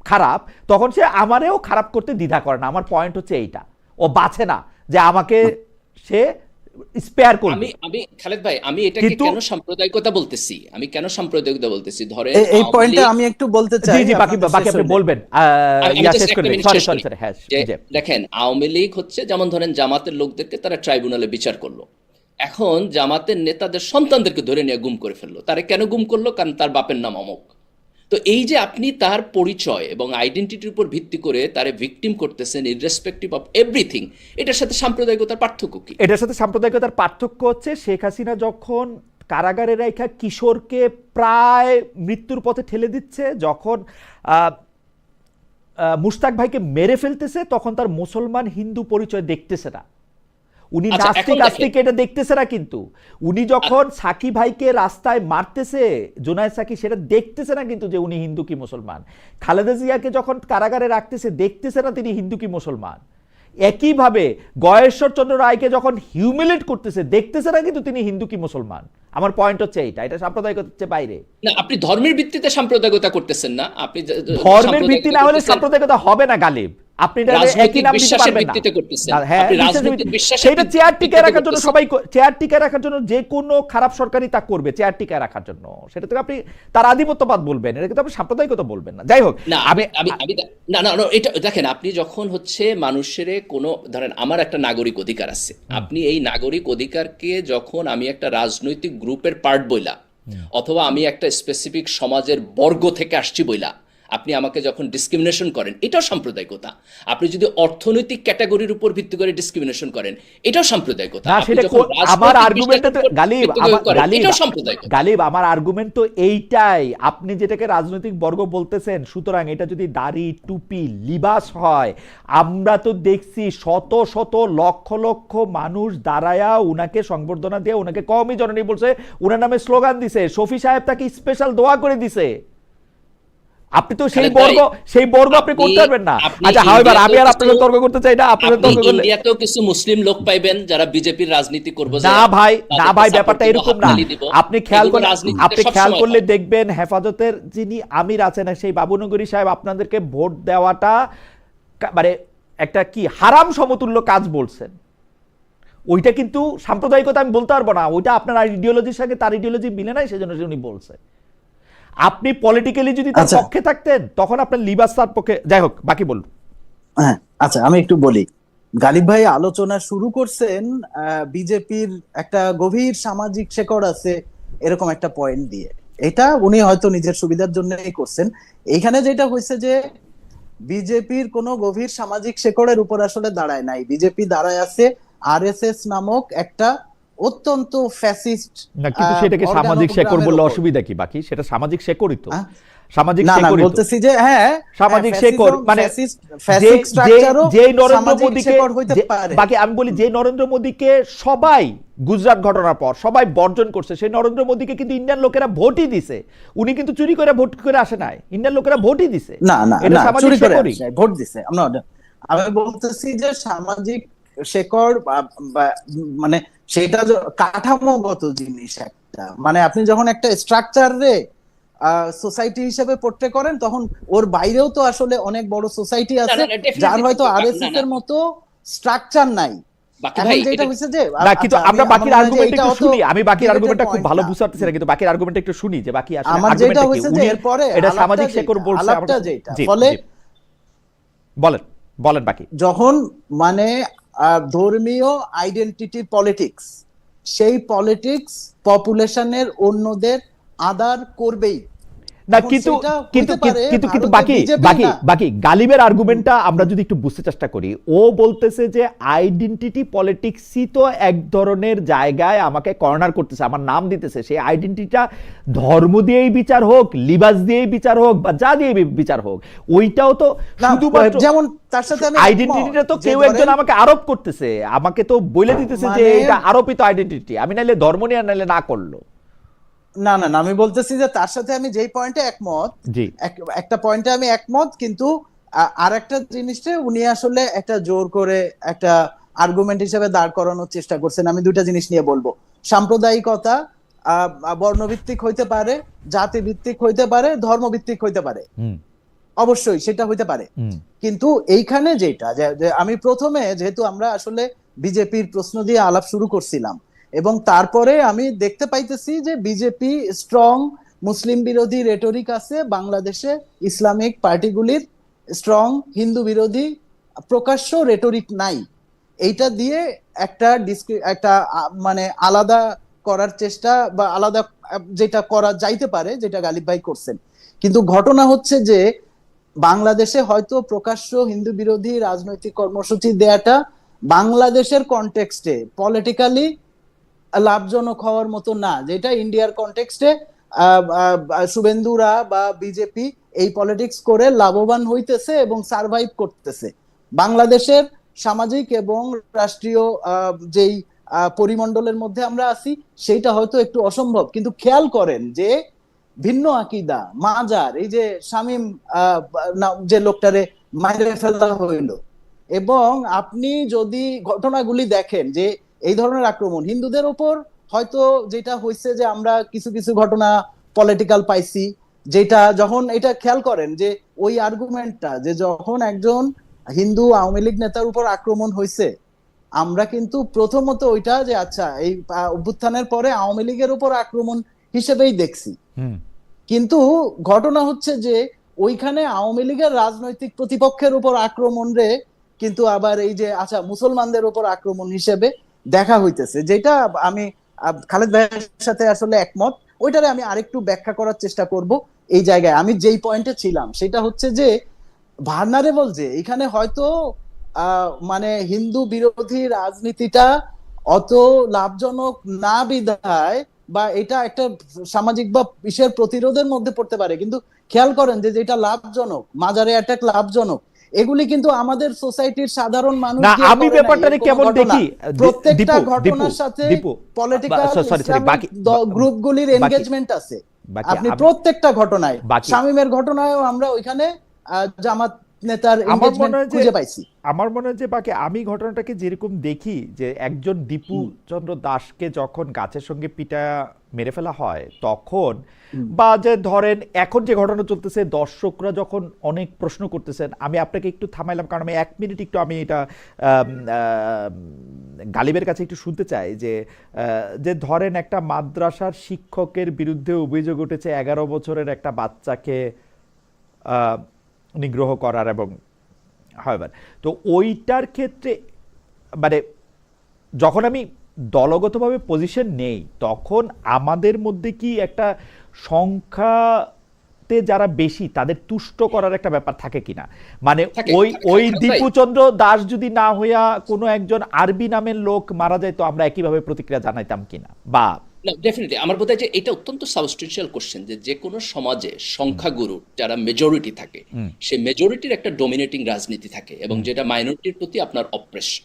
খারাপ, তখন সে আমারেও খারাপ করতে দ্বিধা করে না। আমার পয়েন্ট হচ্ছে এইটা, ও বাছে না যে আমাকে সে স্পেয়ার করবে। আমি খালেদ ভাই, আমি এটাকে কেন সাম্প্রদায়িকতা বলতেছি, ধরেন এই পয়েন্টটা আমি একটু বলতে চাই। জি বাকি আপনি বলবেন, শেষ করে দিন। দেখেন, আওয়ামী লীগ হচ্ছে যেমন ধরেন জামাতের লোকদেরকে তারা ট্রাইব্যুনালে বিচার করলো, এখন জামাতের নেতাদের সন্তানদেরকে ধরে নিয়ে গুম করে ফেললো। তারা কেন গুম করলো? কারণ তার বাপের নাম অমুক। তো এই যে আপনি তার পরিচয় এবং আইডেন্টিটির উপর ভিত্তি করে তারে ভিকটিম করতেছেন ইররেসপেক্টিভ অফ এভরিথিং, এটার সাথে সাম্প্রদায়িকতার পার্থক্য কি? এটার সাথে সাম্প্রদায়িকতার পার্থক্য হচ্ছে শেখ হাসিনা যখন কারাগারে রাখা কিশোরকে প্রায় মৃত্যুর পথে ঠেলে দিচ্ছে, যখন মুশতাক ভাইকে মেরে ফেলতেছে তখন তার মুসলমান হিন্দু পরিচয় দেখতেছে না, উনি আচ্ছা, নাস্তিক এখন আস্তিক এটা দেখতেছে না, কিন্তু উনি যখন সাকি ভাইকে রাস্তায় মারতেছে জোনায়েদ সাকি সেটা দেখতেছে না কিন্তু যে উনি হিন্দু কি মুসলমান। খালেদা জিয়াকে যখন কারাগারে রাখতেছে দেখতেছে না তিনি হিন্দু কি মুসলমান। একইভাবে গয়েশ্বর চন্দ্র রায়কে যখন হিউমিলেট করতেছে দেখতেছে না কিন্তু তিনি হিন্দু কি মুসলমান। আমার পয়েন্ট হচ্ছে এইটা, এটা সাম্প্রদায়িকতার হচ্ছে বাইরে। না, আপনি ধর্মের ভিত্তিতে সাম্প্রদায়িকতা করতেছেন না, আপনি ধর্মের ভিত্তি না হলে করতেছেন সাম্প্রদায়িকতা হবে না গালিব, আপনি এটা একই রাজনৈতিক নাম দিতে বিশ্বাসের পারবেন না। ভিত্তিতে করতেছেন। হ্যাঁ, আপনি বিশ্বাসের রাজনৈতিক ভিত্তিতে। বিশ্বাসের সেটা চেয়ার টিকে ভিত্তিতে রাখার জন্য করতেছেন। সবাই চেয়ার টিকে রাখার জন্য যে কোনো খারাপ সরকারই তা করবে, চেয়ার টিকে রাখার জন্য। সেটা থেকে আপনি তার আধিপত্যবাদ বলবেন, এটা কিন্তু আপনি সাম্প্রদায়িকতা বলবেন না। যাই হোক, না আমি আমি আমি না না না, এটা দেখেন, আপনি যখন হচ্ছে মানুষের কোনো ধরেন আমার একটা নাগরিক অধিকার আছে, আপনি এই নাগরিক অধিকারকে যখন আমি একটা রাজনৈতিক গ্রুপের পার্ট বইলা অথবা আমি একটা স্পেসিফিক সমাজের বর্গ থেকে আসছি বইলা আপনি আমাকে যখন ডিসক্রিমিনেশন করেন, এটাও সাম্প্রদায়িকতা। আপনি যদি অর্থনৈতিক ক্যাটাগরির উপর ভিত্তি করে ডিসক্রিমিনেশন করেন, এটাও সাম্প্রদায়িকতা। না, আপনি সেটা যখন আমার রাজনৈতিক আর্গুমেন্টটা তো বিশ্বাসের উপর গালিব, ভিত্তি করে করেন, এটাও সাম্প্রদায়িকতা। গালিব আমার আর্গুমেন্ট তো এইটাই, আপনি যেটাকে রাজনৈতিক বর্গ বলতেছেন, সুতরাং এটা যদি দাড়ি টুপি লিবাস হয়, আমরা তো দেখছি শত শত লক্ষ লক্ষ মানুষ দাঁড়ায়া উনাকে সংবর্ধনা দিয়ে উনাকে কওমি জননী বলছে, উনার নামে স্লোগান দিছে, শফি সাহেব তাকে স্পেশাল দোয়া করে দিছে। আপনি তো সেই বর্গ আপনি করতে পারবেন না। আচ্ছা, হাওয়ার আমি আর আপনাদের তর্ক করতে চাই না, আপনাদের তর্ক করলে ইন্ডিয়াতেও কিছু মুসলিম লোক পাইবেন যারা বিজেপির রাজনীতি করবে। না ভাই, না ভাই, ব্যাপারটা এরকম না। আপনি খেয়াল করলে দেখবেন হেফাজতের যিনি আমির আছেন সেই বাবুনগরী সাহেব আপনাদেরকে ভোট দেওয়াটা মানে একটা কি হারাম সমতুল্য কাজ বলছেন। ওইটা কিন্তু সাম্প্রদায়িকতা আমি বলতে পারবো না, ওইটা আপনার আইডিওলজির সঙ্গে তার আইডিওলজি মিলে নাই, সেজন্য উনি বলছে। আপনি পলিটিক্যালি যদি তার পক্ষে থাকতেন তখন আপনার লিবাস তার পক্ষে। যাই হোক, বাকি বলুন। হ্যাঁ, আচ্ছা, আমি একটু বলি। গালিব ভাই আলোচনা শুরু করছেন বিজেপির একটা গভীর সামাজিক শেকড় আছে এরকম একটা পয়েন্ট দিয়ে। এটা উনি হয়তো নিজের সুবিধার জন্যই করছেন। এইখানে যেটা হয়েছে যে বিজেপির কোনো গভীর সামাজিক শেকড়ের উপর আসলে দাঁড়ায় নাই। বিজেপি দাঁড়ায় আছে আরএসএস নামক একটা অত্যন্ত ফ্যাসিস্ট। না, কিন্তু সেটাকে সামাজিক শেকড় বললে অসুবিধা কি? বাকি সেটা সামাজিক শেকড়ই তো। সামাজিক না, শেকড়ই তো বলতেছি যে হ্যাঁ, সামাজিক শেকড় মানে যে নরেন্দ্র মোদীকে, বাকি আমি বলি যে নরেন্দ্র মোদীকে সবাই গুজরাট ঘটনার পর সবাই বর্জন করছে, সেই নরেন্দ্র মোদীকে কিন্তু ইন্ডিয়ান লোকেরা ভোটই দিছে। উনি কিন্তু চুরি করে ভোট করে আসে নাই, ইন্ডিয়ান লোকেরা ভোটই দিছে। না না, এটা সামাজিক শেকড়ই, ভোট দিছে। আমি বলতেছি যে সামাজিক শেকড় মানে সেটা কাঠামোগত জিনিস একটা। মানে আপনি যখন একটা স্ট্রাকচারে সোসাইটি হিসেবে পোর্ট্রে করেন, তখন ওর বাইরেও তো আসলে অনেক বড় সোসাইটি আছে যার হয়তো আরএসএস এর মতো স্ট্রাকচার নাই। যেটা হইছে যে কিন্তু আমরা বাকির আর্গুমেন্ট একটু শুনি, আমি বাকির আর্গুমেন্টটা খুব ভালো বুঝতে পারতেছি না, কিন্তু বাকির আর্গুমেন্ট একটু শুনি যে বাকি আসলে আমার যেটা হইছে যে এরপরে এটা সামাজিক শেকড় বলছে আমরা যেটা ফলে বলেন বাকি। যখন মানে ধর্মীয় আইডেন্টিটি পলিটিক্স, সেই পলিটিক্স পপুলেশনের অন্যদের আদার করবেই না, কিন্তু বাকি গালিবের আর্গুমেন্টটা আমরা যদি একটু বুঝতে চেষ্টা করি, ও বলতেছে যে আইডেন্টিটি পলিটিক্সই তো এক ধরনের জায়গায় আমাকে কর্নার করতেছে, আমার নাম দিতেছে। সেই আইডেন্টিটিটা ধর্ম দিয়েই বিচার হোক, লিবাস দিয়েই বিচার হোক, বা যা দিয়ে বিচার হোক, ওইটাও তো শুধুমাত্র যেমন তার সাথে আইডেন্টিটিটা তো কেউ একজন আমাকে আরোপ করতেছে, আমাকে তো বলে দিতেছে যে এটা আরোপিত আইডেন্টিটি, আমি নাইলে ধর্ম নিয়ে নাইলে না করলো। না না, আমি বলতেছি যে তার সাথে আমি যেই পয়েন্টে একমত, একটা পয়েন্টে আমি একমত, কিন্তু আর একটা জিনিসটা উনি আসলে একটা জোর করে একটা আর্গুমেন্ট হিসেবে দাঁড় করানোর চেষ্টা করছেন। আমি দুইটা জিনিস নিয়ে বলবো। সাম্প্রদায়িকতা বর্ণভিত্তিক হইতে পারে, জাতি ভিত্তিক হইতে পারে, ধর্মভিত্তিক হইতে পারে, অবশ্যই সেটা হইতে পারে। কিন্তু এইখানে যেটা যে আমি প্রথমে, যেহেতু আমরা আসলে বিজেপির প্রশ্ন দিয়ে আলাপ শুরু করছিলাম, এবং তারপরে আমি দেখতে পাইতেছি যে বিজেপি স্ট্রং মুসলিম বিরোধী রেটরিক আছে বাংলাদেশে, ইসলামিক পার্টিগুলির স্ট্রং হিন্দু বিরোধী প্রকাশ্য রেটরিক নাই। এইটা দিয়ে একটা মানে আলাদা করার চেষ্টা, বা আলাদা যেটা করা যাইতে পারে, যেটা গালিব ভাই করছেন। কিন্তু ঘটনা হচ্ছে যে বাংলাদেশে হয়তো প্রকাশ্য হিন্দু বিরোধী রাজনৈতিক কর্মসূচি দেয়াটা বাংলাদেশের কনটেক্সটে পলিটিক্যালি লাভজনক হওয়ার মতো না, যেটা ইন্ডিয়ার কনটেক্সটে শুভেন্দুরা বা বিজেপি এই পলিটিক্স করে লাভবান হইতেছে এবং সার্ভাইভ করতেছে। বাংলাদেশের সামাজিক এবং রাষ্ট্রীয় যেই পরিমণ্ডলের মধ্যে আমরা আছি সেইটা হয়তো একটু অসম্ভব, কিন্তু খেয়াল করেন যে ভিন্ন আকিদা মাজার, এই যে শামীম যে লোকটারে মাইরে ফেলা হইলো, এবং আপনি যদি ঘটনাগুলি দেখেন যে এই ধরনের আক্রমণ হিন্দুদের উপর হয়তো যেটা হয়েছে যে আমরা কিছু কিছু ঘটনা পলিটিক্যাল পাইছি, যেটা যখন এটা খেয়াল করেন যে ওই আর্গুমেন্টটা যে যখন একজন হিন্দু আওয়ামী লীগ নেতার উপর আক্রমণ হয়েছে, আমরা কিন্তু প্রথমত ওইটা যে আচ্ছা এই অভ্যুত্থানের পরে আওয়ামী লীগের উপর আক্রমণ হিসেবেই দেখছি, কিন্তু ঘটনা হচ্ছে যে ওইখানে আওয়ামী লীগের রাজনৈতিক প্রতিপক্ষের উপর আক্রমণ রে কিন্তু আবার এই যে আচ্ছা মুসলমানদের উপর আক্রমণ হিসেবে দেখা হইতেছে, যেটা আমি খালেদ ভাইয়ের সাথে আসলে একমত। ওইটারে আমি আরেকটু ব্যাখ্যা করার চেষ্টা করব। এই জায়গায় আমি যেই পয়েন্টে ছিলাম সেটা হচ্ছে যে ভার্নারেবল, যে এখানে হয়তো মানে হিন্দু বিরোধী রাজনীতিটা অত লাভজনক না বিধায় বা এটা একটা সামাজিক বা বিশের প্রতিরোধের মধ্যে পড়তে পারে, কিন্তু খেয়াল করেন যে যেটা লাভজনক, মাজারে অ্যাটাক লাভজনক, এগুলি কিন্তু আমাদের সোসাইটির সাধারণ মানুষ না, আমি ব্যাপারটারে কেমন দেখি, প্রত্যেকটা ঘটনার সাথে পলিটিক্যাল গ্রুপগুলির এনগেজমেন্ট আছে। আপনি প্রত্যেকটা ঘটনায়, শামীমের ঘটনায়ও আমরা ওইখানে জামাত নেতার এনগেজমেন্ট খুঁজে পাইছি। আমার মনে হয় যে বাকি আমি ঘটনাটাকে যেরকম দেখি যে একজন দীপু চন্দ্র দাসকে যখন গাছের সঙ্গে পিটা মেরে ফেলা হয় তখন, বা যে ধরেন এখন যে ঘটনা চলতেছে দর্শকরা যখন অনেক প্রশ্ন করতেছেন, আমি আপনাকে একটু থামাইলাম কারণ আমি 1 মিনিট একটু আমি এটা গালিবের কাছে একটু শুনতে চাই যে ধরেন একটা মাদ্রাসার শিক্ষকের বিরুদ্ধে অভিযোগ উঠেছে 11 বছরের একটা বাচ্চাকে নিগ্রহ করার, এবং হয়বার তো ওইটার ক্ষেত্রে মানে যখন আমি দলগতভাবে পজিশন নেই তখন আমাদের মধ্যে কি একটা সংখ্যাতে যারা বেশি তাদের তুষ্ট করার একটা ব্যাপার থাকে কিনা, মানে ওই দীপুচন্দ্র দাস যদি না হইয়া কোনো একজন আরবি নামের লোক মারা যায় তো আমরা একইভাবে প্রতিক্রিয়া জানাইতাম কিনা? বা ডেফিনেটলি আমার বোধ হয় যে এটা অত্যন্ত সাবস্টেন্সিয়াল কোশ্চেন, যে কোনো সমাজে সংখ্যাগুরু যারা মেজরিটি থাকে সে মেজরিটির একটা ডমিনেটিং রাজনীতি থাকে এবং যেটা মাইনরিটির প্রতি আপনার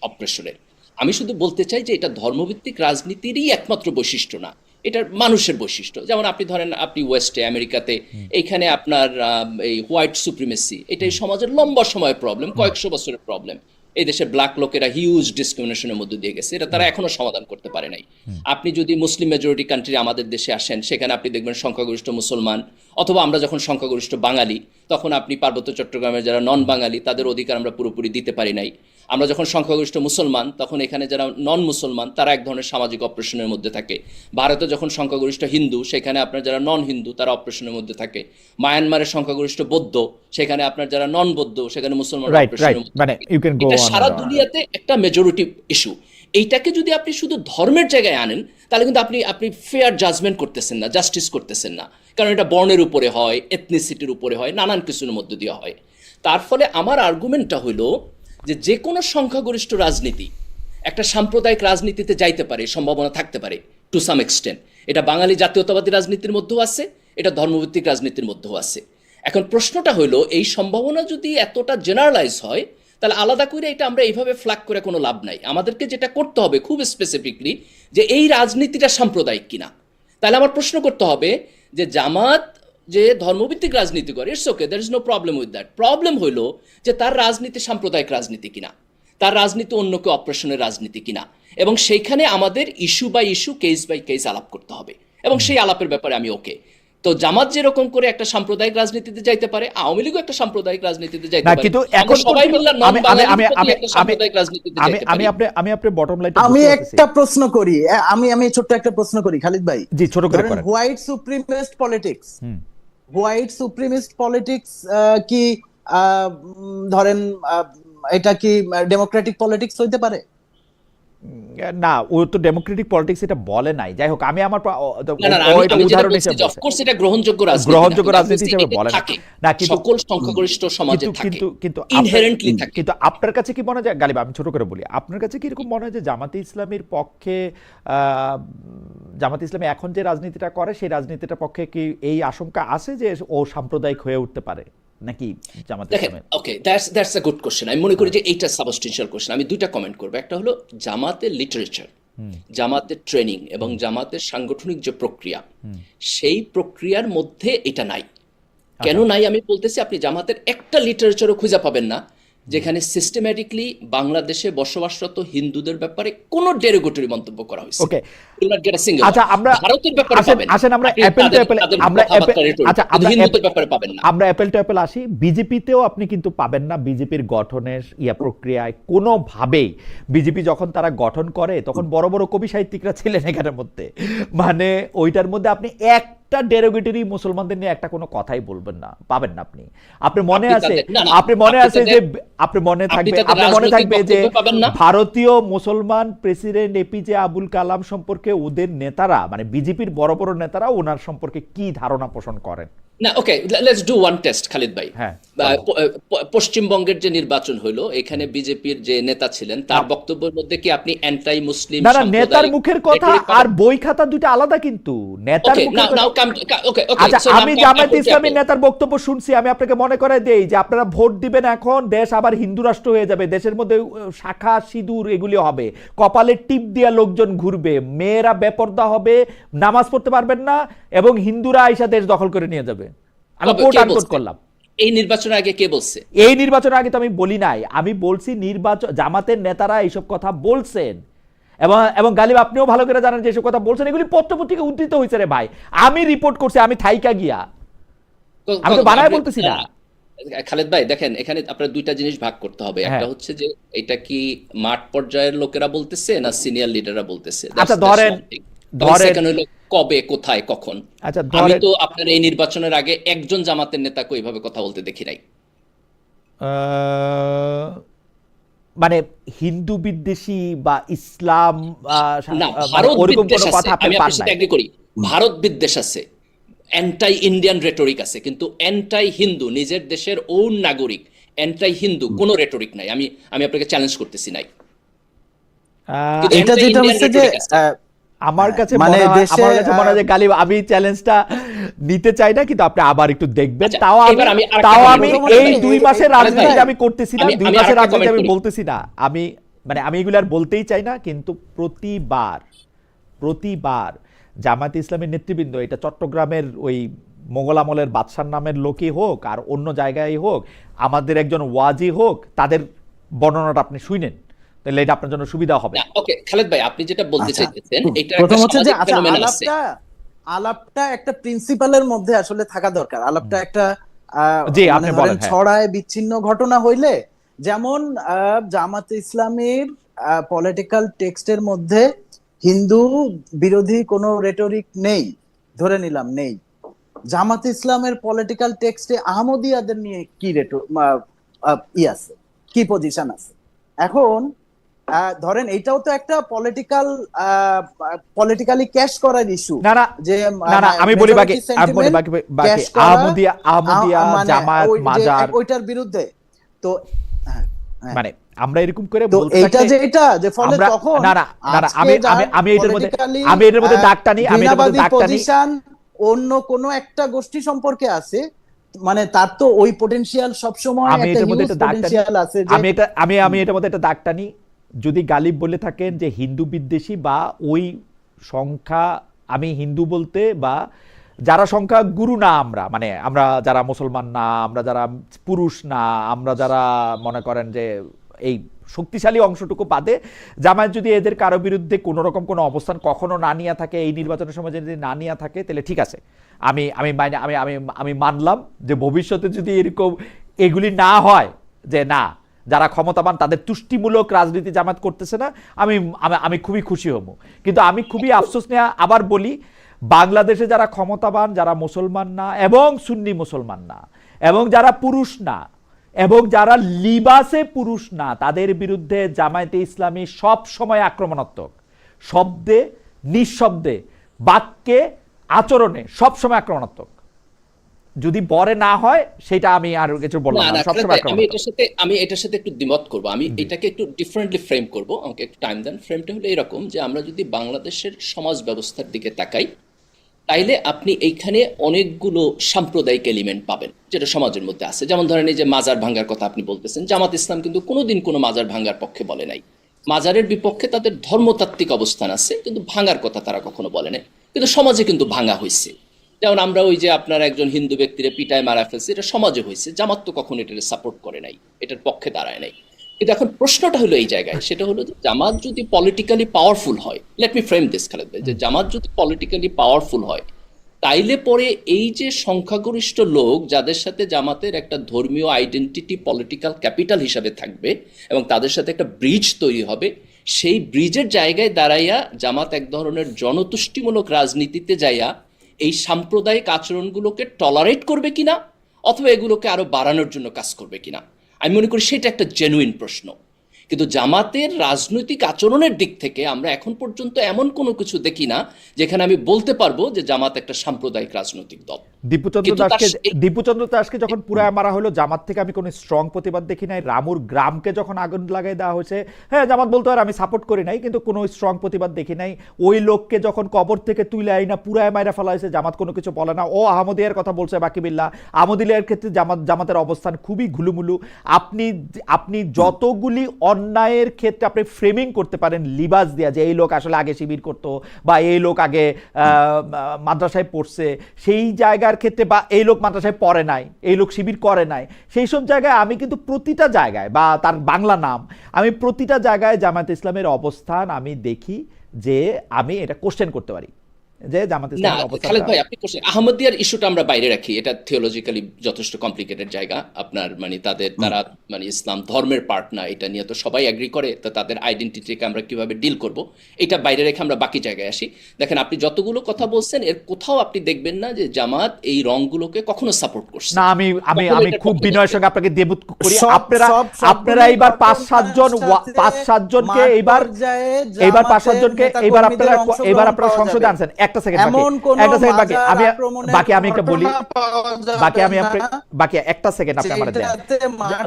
অপ্রেশনের। আমি শুধু বলতে চাই যে এটা ধর্মভিত্তিক রাজনীতিরই একমাত্র বৈশিষ্ট্য না, এটার মানুষের বৈশিষ্ট্য। যেমন আপনি ধরেন আপনি ওয়েস্টে আমেরিকাতে এইখানে আপনার এই হোয়াইট সুপ্রিমেসি, এটা এই সমাজের লম্বা সময়ের প্রবলেম, কয়েকশো বছরের প্রবলেম। এই দেশে ব্ল্যাক লোকেরা হিউজ ডিসক্রিমিনেশনের মধ্যে দিয়ে গেছে, এটা তারা এখনো সমাধান করতে পারে নাই। আপনি যদি মুসলিম মেজরিটি কান্ট্রি আমাদের দেশে আসেন সেখানে আপনি দেখবেন সংখ্যাগরিষ্ঠ মুসলমান, অথবা আমরা যখন সংখ্যাগরিষ্ঠ বাঙালি তখন আপনি পার্বত্য চট্টগ্রামের যারা নন বাঙালি তাদের অধিকার আমরা পুরোপুরি দিতে পারি নাই। আমরা যখন সংখ্যাগরিষ্ঠ মুসলমান তখন এখানে যারা নন মুসলমান তারা এক ধরনের সামাজিক অপারেশনের মধ্যে থাকে। ভারতে যখন সংখ্যাগরিষ্ঠ হিন্দু সেখানে আপনার যারা নন হিন্দু তারা অপারেশনের মধ্যে থাকে। মায়ানমারের সংখ্যাগরিষ্ঠ বৌদ্ধ সেখানে আপনার যারা নন বৌদ্ধ সেখানে মুসলমান অপারেশনের মধ্যে থাকে। এটা সারা দুনিয়াতে একটা মেজরিটি ইস্যু। এইটাকে যদি আপনি শুধু ধর্মের জায়গায় আনেন তাহলে কিন্তু আপনি ফেয়ার জাজমেন্ট করতেছেন না, জাস্টিস করতেছেন না, কারণ এটা বর্ণের উপরে হয়, এথনিসিটির উপরে হয়, নানান কিছুর মধ্যে দিয়ে হয়। তার ফলে আমার আর্গুমেন্টটা হলো যে কোনো সংখ্যাগরিষ্ঠ রাজনীতি একটা সাম্প্রদায়িক রাজনীতিতে যাইতে পারে, সম্ভাবনা থাকতে পারে টু সাম এক্সটেন্ট। এটা বাঙালি জাতীয়তাবাদী রাজনীতির মধ্যেও আছে, এটা ধর্মভিত্তিক রাজনীতির মধ্যেও আছে। এখন প্রশ্নটা হলো এই সম্ভাবনা যদি এতটা জেনারেলাইজ হয় তাহলে আলাদা করে এটা আমরা এইভাবে ফ্ল্যাগ করে কোনো লাভ নাই। আমাদেরকে যেটা করতে হবে খুব স্পেসিফিকলি যে এই রাজনীতিটা সাম্প্রদায়িক কিনা। তাহলে আমার প্রশ্ন করতে হবে যে জামাত যে ধর্মভিত্তিক রাজনীতি করে, it's okay, there is no problem with that. Problem হলো যে তার রাজনীতি সাম্প্রদায়িক রাজনীতি কিনা, তার রাজনীতি অন্যকে অপারেশনের রাজনীতি কিনা, এবং সেইখানে আমাদের issue by issue, case by case আলাপ করতে হবে, এবং সেই আলাপের ব্যাপারে আমি ওকে। তো জামাত যেরকম করে একটা সাম্প্রদায়িক রাজনীতিতে যাইতে পারে, আওয়ামী লীগও একটা সাম্প্রদায়িক রাজনীতিতে যাইতে পারে, কিন্তু এখন সবাই মিলে নন বাঙালি একটা সাম্প্রদায়িক রাজনীতিতে যাইতে পারে। আমি আপনি বটম লাইন আমি একটা প্রশ্ন করি, আমি ছোট্ট একটা প্রশ্ন করি খালিদ ভাই। জি, ছোট করে করেন। হোয়াইট সুপ্রিমিস্ট পলিটিক্স, হোয়াইট সুপ্রিমিস্ট পলিটিক্স কি ধরেন এটা কি ডেমোক্রেটিক পলিটিক্স হইতে পারে? না, ও তো ডেমোক্রেটিক পলিটিক্স এটা বলে নাই। যাই হোক, আমি আমার না, না, ও এটা আমি যেটা উদাহরণ বলছি হিসেবে যে বলছে। অফকোর্স এটা গ্রহণযোগ্য রাজনীতি না, গ্রহণযোগ্য কিন্তু রাজনীতি obviously হিসেবে এটা বলে না। থাকে, না, কিন্তু সকল সংখ্যাগরিষ্ঠ সমাজে থাকে, কিন্তু ইনহেরেন্টলি থাকে। কিন্তু আপনার কাছে কি মনে হয়, গালিব আমি ছোট করে বলি, আপনার কাছে কি এরকম মনে হয় যে জামাতে ইসলামীর পক্ষে জামাতে ইসলামী এখন যে রাজনীতিটা করে সেই রাজনীতিটার পক্ষে কি এই আশঙ্কা আছে যে ও সাম্প্রদায়িক হয়ে উঠতে পারে নাকি জামাতে দেখেন, ইসলামের? ওকে, দ্যাটস আ গুড কোশ্চেন। আমি মনে করি যে এইটা সাবস্টেন্সিয়াল কোশ্চেন। আমি দুইটা কমেন্ট করবো। একটা হলো জামাতের লিটারেচার, জামাতের ট্রেনিং এবং জামাতের সাংগঠনিক যে প্রক্রিয়া, সেই প্রক্রিয়ার মধ্যে এটা নাই। কেন নাই আমি বলতেছি, আপনি জামাতের একটা লিটারেচারও খুঁজে পাবেন না যেখানে সিস্টেম্যাটিকলি বাংলাদেশে বসবাসরত হিন্দুদের ব্যাপারে কোনো ডেরোগেটরি মন্তব্য করা হয়েছে। ওকে, You'll not get a single আচ্ছা, one. আমরা ভারতের ব্যাপারে পাবেন, আসেন আমরা আপনি অ্যাপেল টু তাদের- অ্যাপেল, তাদের আমরা কথাবার্তা rhetoric, আচ্ছা কিন্তু হিন্দুদের ব্যাপারে পাবেন না। আমরা অ্যাপেল টু অ্যাপেল আসি। বিজেপিতেও আপনি কিন্তু পাবেন না, বিজেপির গঠনের প্রক্রিয়ায় কোনোভাবেই বিজেপি যখন তারা গঠন করে তখন বড় বড় কবি সাহিত্যিকরা ছিলেন এখানের মধ্যে, মানে ওইটার মধ্যে আপনি একটা ডেরোগেটরি মুসলমানদের নিয়ে একটা কোনো কথাই বলবেন না, পাবেন না আপনি। আপনি মনে আপনি আছে, তাদের- না, না, আপনি মনে আপনি আছে যে তাদের- আপনি মনে আপনি থাকবে, তাদের আপনি মনে রাজনৈতিক থাকবে যে বক্তব্য পাবেন না। ভারতীয় মুসলমান প্রেসিডেন্ট এপিজে আবুল কালাম সম্পর্কে ওদের নেতারা, মানে বিজেপির বড় বড় নেতারা ওনার সম্পর্কে কি ধারণা পোষণ করেন? না, okay, let's do one test, Khalid ভাই। হ্যাঁ। পশ্চিমবঙ্গের যে নির্বাচন হলো, এখানে বিজেপির যে নেতা ছিলেন তার বক্তব্যের মধ্যে কি আপনি অ্যান্টাই মুসলিম না, নেতার মুখের কথা আর বই খাতা দুটো আলাদা, কিন্তু নেতার মুখের কথা। আচ্ছা, আমি জামায়াত ইসলামীর নেতার বক্তব্য শুনছি, আমি আপনাকে মনে করাই দেই যে আপনারা ভোট দিবেন এখন, দেশ আবার হিন্দু রাষ্ট্র হয়ে যাবে, দেশের মধ্যে শাখা সিঁদুর এগুলি হবে, কপালে টিপ দিয়া লোকজন ঘুরবে, মেয়েরা বেপর্দা হবে, নামাজ পড়তে পারবেন না, এবং হিন্দুরা আইসা দেশ দখল করে নিয়ে যাবে। আমি কোট আনকোট করলাম। এই নির্বাচনের আগে কে বলছে? এই নির্বাচনের আগে তো আমি বলি নাই, আমি বলছি নির্বাচন জামাতের নেতারা এইসব কথা বলছেন, এবং গালিব আপনিও ভালো করে জানেন যে এসব কথা বলছেন, এগুলি পত্রপত্রিকা উদ্ধৃত হয়েছে রে ভাই, আমি রিপোর্ট করছি, আমি থাইকা গিয়া, আমি তো বানায় বলতেছি না। খালেদ ভাই, দেখেন, এখানে আপনার দুইটা জিনিস ভাগ করতে হবে। একটা হচ্ছে যে এটা কি মাঠ পর্যায়ের লোকেরা বলতেছে না সিনিয়র লিডাররা বলতেছে। আচ্ছা, ধরেন কবে, কোথায়, কখন। আচ্ছা, আমি তো আপনার এই নির্বাচনের আগে একজন জামাতের নেতাকে ওইভাবে কথা বলতে দেখি নাই। মানে হিন্দু বিদ্বেষী বা ইসলাম না, ভারত ওরকম বিদ্বেষ কোনো আছে, কথা আপনি আমি পান আপনার সাথে নাই? এগ্রি করি। ভারত বিদ্বেষ আছে, অ্যান্টাই ইন্ডিয়ান রেটরিক আছে, কিন্তু অ্যান্টাই হিন্দু, নিজের দেশের ওন নাগরিক, অ্যান্টাই হিন্দু কোনো রেটরিক নাই। আমি আপনাকে চ্যালেঞ্জ করতেছি নাই। কিন্তু এটা যেটা anti-Indian হচ্ছে যে rhetoric আছে। আমার কাছে মানে মনে হয়, দেশে, আমার কাছে মনে হয় যে গালিব আমি চ্যালেঞ্জটা নিতে চাই না, কিন্তু আপনি আবার একটু দেখবেন। আচ্ছা, তাও এবার আমি আরেকটা তাও comment আমি করবো। এই 2 মাসের রাজনীতি আমি করতেছি না, 2 মাসের আরেকটা রাজনীতি comment আমি করি। বলতেছি না, আমি মানে আমি এগুলো আর বলতেই চাই না, কিন্তু প্রতিবার জামায়াত ইসলামের নেতৃবৃন্দ, এটা চট্টগ্রামের ওই মোগল আমলের বাদশার নামের লোকই হোক আর অন্য জায়গায় হোক, আমাদের একজন ওয়াজি হোক, তাদের বর্ণনাটা আপনি শুনেন, তাহলে এটা আপনার জন্য সুবিধা হবে। ওকে, খালেদ ভাই, আপনি যেটা বলতে চাইতেছেন এটা প্রথম হচ্ছে যে একটা ফেনোমেনন আছে। আলাপটা একটা প্রিন্সিপালের মধ্যে আসলে থাকা দরকার। আলাপটা একটা জি, আপনি বলেন। হ্যাঁ, ছড়ায় বিচ্ছিন্ন ঘটনা হইলে, যেমন জামাত ইসলামের পলিটিক্যাল টেক্সটের মধ্যে হিন্দু বিরোধী কোনো রেটরিক নেই, ধরে নিলাম নেই। জামাত ইসলামের পলিটিক্যাল টেক্সটে আহমদিয়াদের নিয়ে কি আছে, কি পজিশন আছে? এখন ধরেন এইটাও তো একটা পলিটিক্যালি ক্যাশ করার ইস্যু। না না যে না, আমি বলি বাকি আহমদিয়া জামায়াত মাজার ওইটার বিরুদ্ধে তো মানে আমরা এরকম করে তো বলতে এইটা যে এটা যে ফলে তখন না আমি এটার মধ্যে দাগটা নিই, আমি এটার মধ্যে দাগটা নিই। অন্য কোন একটা গোষ্ঠী সম্পর্কে আছে, মানে তার তো ওই পটেনশিয়াল সবসময় আমি একটা এটার মধ্যে হিউজ একটা দাগটা পটেনশিয়াল আছে। আমি এটার মধ্যে একটা দাগটা নিই। যদি গালিব বলে থাকেন যে হিন্দু বিদ্বেষী বা ওই সংখ্যা, আমি হিন্দু বলতে বা যারা সংখ্যা গুরু না, আমরা মানে আমরা যারা মুসলমান না, আমরা যারা পুরুষ না, আমরা যারা মনে করেন যে এই শক্তিশালী অংশটুকু বাদে জামায়াত যদি এদের কারো বিরুদ্ধে কোনো রকম কোনো অবস্থান কখনো না নিয়ে থাকে, এই নির্বাচনের সময় যদি না নিয়ে থাকে, তাহলে ঠিক আছে, আমি মানলাম যে ভবিষ্যতে যদি এরকম এগুলি না হয়, যে না যারা ক্ষমতাবান তাদের তুষ্টিমূলক রাজনীতি জামায়াত করতেছে না, আমি খুবই খুশি হব। কিন্তু আমি খুবই আফসোস নিয়ে আবার বলি, বাংলাদেশে যারা ক্ষমতাবান, যারা মুসলমান না এবং সুন্নি মুসলমান না এবং যারা পুরুষ না, এবং যারা লিবাসে পুরুষ না তাদের বিরুদ্ধে জামায়াতে ইসলামী সব সময় আক্রমণাত্মক, শব্দে, নিঃশব্দে, বাক্যে, আচরণে সব সময় আক্রমণাত্মক। যদি বরে না হয় সেটা আমি আর কিছু বললাম না না, না সব খালেদ সময় ভাই, আমি আক্রমণাত্মক। এটার সাথে একটু দ্বিমত করব। আমি এটাকে একটু ডিফারেন্টলি ফ্রেম করব, আমাকে একটু টাইম দেন। ফ্রেমটা হলো এরকম যে আমরা যদি বাংলাদেশের সমাজ ব্যবস্থার দিকে তাকাই, তাইলে আপনি এইখানে অনেকগুলো সাম্প্রদায়িক এলিমেন্ট পাবেন যেটা সমাজের মধ্যে আছে। যেমন ধরেন এই যে মাজার ভাঙ্গার কথা আপনি বলতেছেন, জামাত ইসলাম কিন্তু কোনোদিন কোনো মাজার ভাঙ্গার পক্ষে বলে নাই। মাজারের বিপক্ষে তাদের ধর্মতাত্ত্বিক অবস্থান আছে, কিন্তু ভাঙার কথা তারা কখনো বলে নাই। কিন্তু সমাজে কিন্তু ভাঙা হয়েছে। যেমন আমরা ওই যে আপনার একজন হিন্দু ব্যক্তিরে পিটায় মারা ফেলছে, এটা সমাজে হয়েছে। জামাত তো কখনো এটাকে সাপোর্ট করে নাই, এটার পক্ষে দাঁড়ায় নাই। কিন্তু এখন প্রশ্নটা হলো এই জায়গায়, সেটা হলো যে জামাত যদি পলিটিক্যালি পাওয়ারফুল হয়, let me frame this Khaled ভাই, যে জামাত যদি পলিটিক্যালি পাওয়ারফুল হয়, তাইলে পরে এই যে সংখ্যাগরিষ্ঠ লোক যাদের সাথে জামাতের একটা ধর্মীয় আইডেন্টিটি পলিটিক্যাল ক্যাপিটাল হিসাবে থাকবে এবং তাদের সাথে একটা ব্রিজ তৈরি হবে, সেই ব্রিজের জায়গায় দাঁড়াইয়া জামাত এক ধরনের জনতুষ্টিমূলক রাজনীতিতে যাইয়া এই সাম্প্রদায়িক আচরণগুলোকে টলারেট করবে কিনা, অথবা এগুলোকে আরো বাড়ানোর জন্য কাজ করবে কিনা। আমি মনে করি সেটা একটা জেনুইন প্রশ্ন। কিন্তু জামাতের রাজনৈতিক আচরণের দিক থেকে আমরা এখন পর্যন্ত এমন কোনো কিছু দেখি না যেখানে আমি বলতে পারবো যে জামাত একটা সাম্প্রদায়িক রাজনৈতিক দল। দীপুচন্দ্র দাসকে যখন পুরায় মারা হলো, জামাত থেকে আমি কোনো স্ট্রং প্রতিবাদ দেখি নাই। রামুর গ্রামকে যখন আগুন লাগাই দেওয়া হয়েছে, হ্যাঁ জামাত বলতে হয় আমি সাপোর্ট করি নাই, কিন্তু কোনো স্ট্রং প্রতিবাদ দেখি নাই। ওই লোককে যখন কবর থেকে তুলে আইনা পুরায় মাইরা ফেলা হয়েছে, জামাত কোনো কিছু বলে না। ও আহমদিয়ার কথা বলছে বাকিবিল্লাহ, আহমদিয়ার ক্ষেত্রে জামাতের অবস্থান খুবই ঘুলুমুলু। আপনি যতগুলি অন্যায়ের ক্ষেত্রে আপনি ফ্রেমিং করতে পারেন লিবাস দিয়া, যে এই লোক আসলে আগে শিবির করতো, বা এই লোক আগে মাদ্রাসায় পড়ছে, সেই জায়গার ক্ষেত্রে, বা এই লোক মাদ্রাসায় পড়ে নাই, এই লোক শিবির করে নাই, সেই সব জায়গায় আমি কিন্তু প্রতিটা জায়গায়, বা তার বাংলা নাম, আমি প্রতিটা জায়গায় জামায়াত ইসলামের অবস্থান আমি দেখি যে আমি এটা কোশ্চেন করতে পারি যে জামাত না ইসলামের অবস্থান। খালেদ ভাই, আপনি কোশ্চেন আহমদিয়ার ইস্যুটা আমরা বাইরে রাখি, এটা থিওলজিক্যালি যথেষ্ট কমপ্লিকেটেড জায়গা। আপনার মানে তারা মানে ইসলাম ধর্মের পার্ট না, এটা নিয়ে তো সবাই এগ্রি করে। তো তাদের আইডেন্টিটিকে আমরা কিভাবে ডিল করব, এটা বাইরে রেখে আমরা বাকি জায়গায় আসি। দেখেন, আপনি যতগুলো কথা বলছেন এর কোথাও আপনি দেখবেন না যে জামাত এই রংগুলোকে কখনো সাপোর্ট করছে না। আমি খুব বিনয়ের সঙ্গে আপনাকে দেবুত করি। আপনারা এইবার 5-7 জনকে এইবার 5-7 জনকে এইবার আপনারা সংসদে আনছেন। একটা সেকেন্ড বাকি, আমি একটা বলি, বাকি একটা সেকেন্ড আপনি আমার দেন।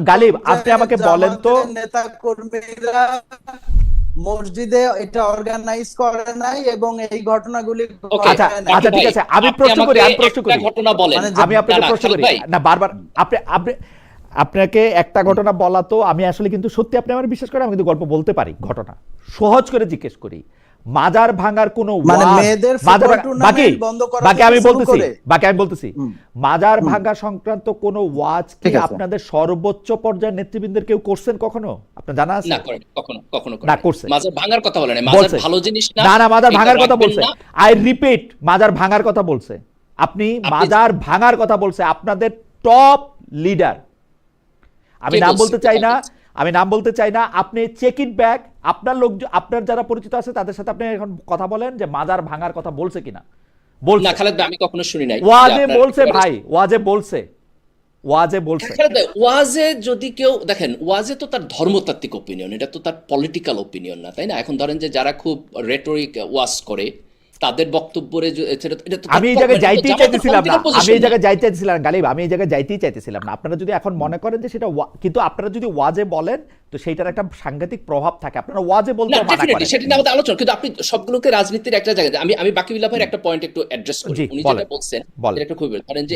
গালিব, আপনি আমাকে বলেন তো, নেতা কর্মীরা মসজিদে এটা অর্গানাইজ করে নাই এবং এই ঘটনাগুলি আচ্ছা ঠিক আছে, আমি প্রশ্ন করি ঘটনা বলেন। আমি আপনাকে প্রশ্ন করি না, বারবার আপনাকে একটা ঘটনা বলা, তো আমি আসলে কিন্তু সত্যি আপনি আমার বিশ্বাস করেন, আমি কিন্তু গল্প বলতে পারি, ঘটনা সহজ করে জিজ্ঞেস করি। মাজার ভাঙার কোন বাকি আমি বলতেছি মাজার ভাঙা সংক্রান্ত কোন ওয়াজ কি আপনাদের সর্বোচ্চ পর্যায়ের নেতৃবৃন্দের কেউ করছেন কখনো? আপনার জানা আছে? না করছে। মাজার ভাঙার কথা বলে না, মাজার ভালো জিনিস না। না মাজার ভাঙার কথা বলছে। আই রিপিট, মাজার ভাঙার কথা বলছে। আপনি মাজার ভাঙার কথা বলছে আপনাদের টপ লিডার। আমি নাম বলতে চাই না, আপনি চেক ইট ব্যাক। আপনার লোক, আপনার যারা পরিচিত আছে তাদের সাথে আপনি এখন কথা বলেন যে মাজার ভাঙার কথা বলছে কিনা। বলছে না খালেদ ভাই, আমি কখনো শুনি নাই। ওয়াজে বলছে ভাই, ওয়াজে বলছে। খালেদ ভাই, ওয়াজে যদি কেউ দেখেন, ওয়াজে তো তার ধর্মতাত্ত্বিক ওপিনিয়ন, এটা তো তার পলিটিক্যাল ওপিনিয়ন না, তাই না? এখন ধরেন যে যারা খুব রেটরিক ওয়াজ করে তাদের বক্তব্যে আমি এই জায়গায় যাইতেই চাইতেছিলাম গালিব, আমি এই জায়গায় যাইতেই চাইতেছিলাম না। আপনারা যদি এখন মনে করেন যে সেটা, কিন্তু আপনারা যদি ওয়াজে বলেন তো সেইটার একটা সাংঘাতিক প্রভাব থাকে। আপনারা ওয়াজে বলতে মানা করেন, সেটা নিয়ে আমাদের আলোচনা। কিন্তু আপনি সবগুলোকে রাজনীতির একটা জায়গায়, আমি বাকিবিল্লাহ ভাইয়ের একটা পয়েন্ট একটু অ্যাড্রেস করি। উনি যেটা বলছেন এটা একটু খুব ধরেন যে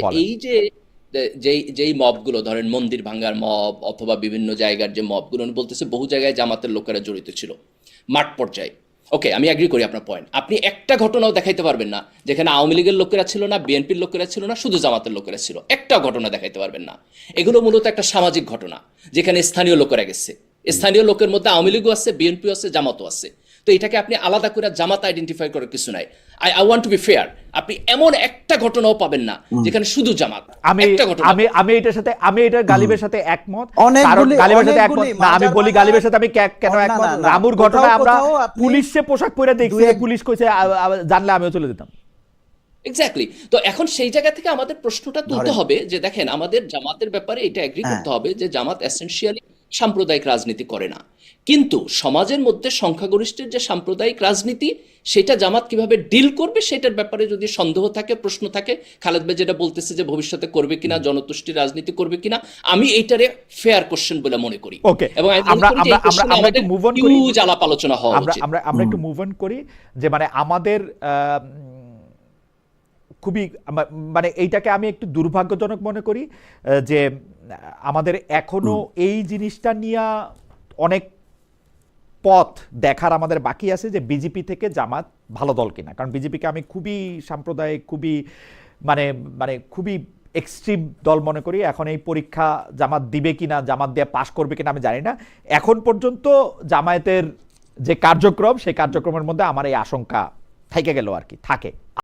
এই যেই মবগুলো, ধরেন মন্দির ভাঙ্গার মব অথবা বিভিন্ন জায়গার যে মবগুলো, উনি বলতেছে বহু জায়গায় জামাতের লোকেরা জড়িত ছিল মাঠ পর্যায়ে। ওকে, আমি এগ্রি করি আপনার পয়েন্ট। আপনি একটা ঘটনাও দেখাইতে পারবেন না যেখানে আওয়ামী লীগের লোকেরা ছিল না, বিএনপির লোকেরা ছিল না, শুধু জামাতের লোকেরা ছিল। একটা ঘটনা দেখাইতে পারবেন না। এগুলো মূলত একটা সামাজিক ঘটনা যেখানে স্থানীয় লোকেরা গেছে। স্থানীয় লোকের মধ্যে আওয়ামী লীগও আছে, বিএনপিও আছে, জামাতও আছে। তো এটাকে আপনি আলাদা করে জামাত আইডেন্টিফাই করার কিছু নাই। I want to B fair, আপনি এমন একটা ঘটনাও পাবেন না যেখানে শুধু জামাত। আমি এটার গালিবের সাথে একমত। গালিবের সাথে একমত না, আমি বলি গালিবের সাথে আমি কেন একমত। রামুর ঘটনা আমরা পুলিশে পোশাক পরে দেখছি, পুলিশ কইছে জানলে আমিও চলে যেতাম। এক্স্যাক্টলি। তো এখন সেই জায়গা থেকে আমাদের প্রশ্নটা তুলতে ধরেন হবে যে দেখেন আমাদের জামাতের ব্যাপারে এটা এগ্রি হ্যাঁ করতে হবে যে জামাত এসেনশিয়ালি সাম্প্রদায়িক রাজনীতি করে না, কিন্তু সমাজের মধ্যে সংখ্যাগরিষ্ঠের যে সাম্প্রদায়িক রাজনীতি সেটা জামাত কিভাবে ডিল করবে সেটার ব্যাপারে যদি সন্দেহ থাকে, প্রশ্ন থাকে, খালেদ ভাই যেটা বলতেছে যে ভবিষ্যতে করবে কিনা, জনতুষ্টির রাজনীতি করবে কিনা, আমি এইটারে ফেয়ার কোশ্চেন বলে মনে করি। ওকে, এবং আমি মনে আমরা করি যে আমরা এই আমরা কোশ্চেনে আমরা একটু আমাদের মুভ অন করি, হিউজ আলাপ আলোচনা হওয়া আমরা উচিত। আমরা আমরা একটু মুভ অন করি যে মানে আমাদের খুবই মানে এইটাকে আমি একটু দুর্ভাগ্যজনক মনে করি যে আমাদের এখনো এই জিনিসটা নিয়ে অনেক পথ দেখার আমাদের বাকি আছে যে বিজেপি থেকে জামাত ভালো দল কিনা, কারণ বিজেপিকে আমি খুবই সাম্প্রদায়িক, খুবই মানে মানে খুবই এক্সট্রিম দল মনে করি। এখন এই পরীক্ষা জামাত দিবে কিনা, জামাত দিয়ে পাশ করবে কিনা আমি জানি না। এখন পর্যন্ত জামায়াতের যে কার্যক্রম সেই কার্যক্রমের মধ্যে আমার এই আশঙ্কা থেকে গেল আর কি, থাকে।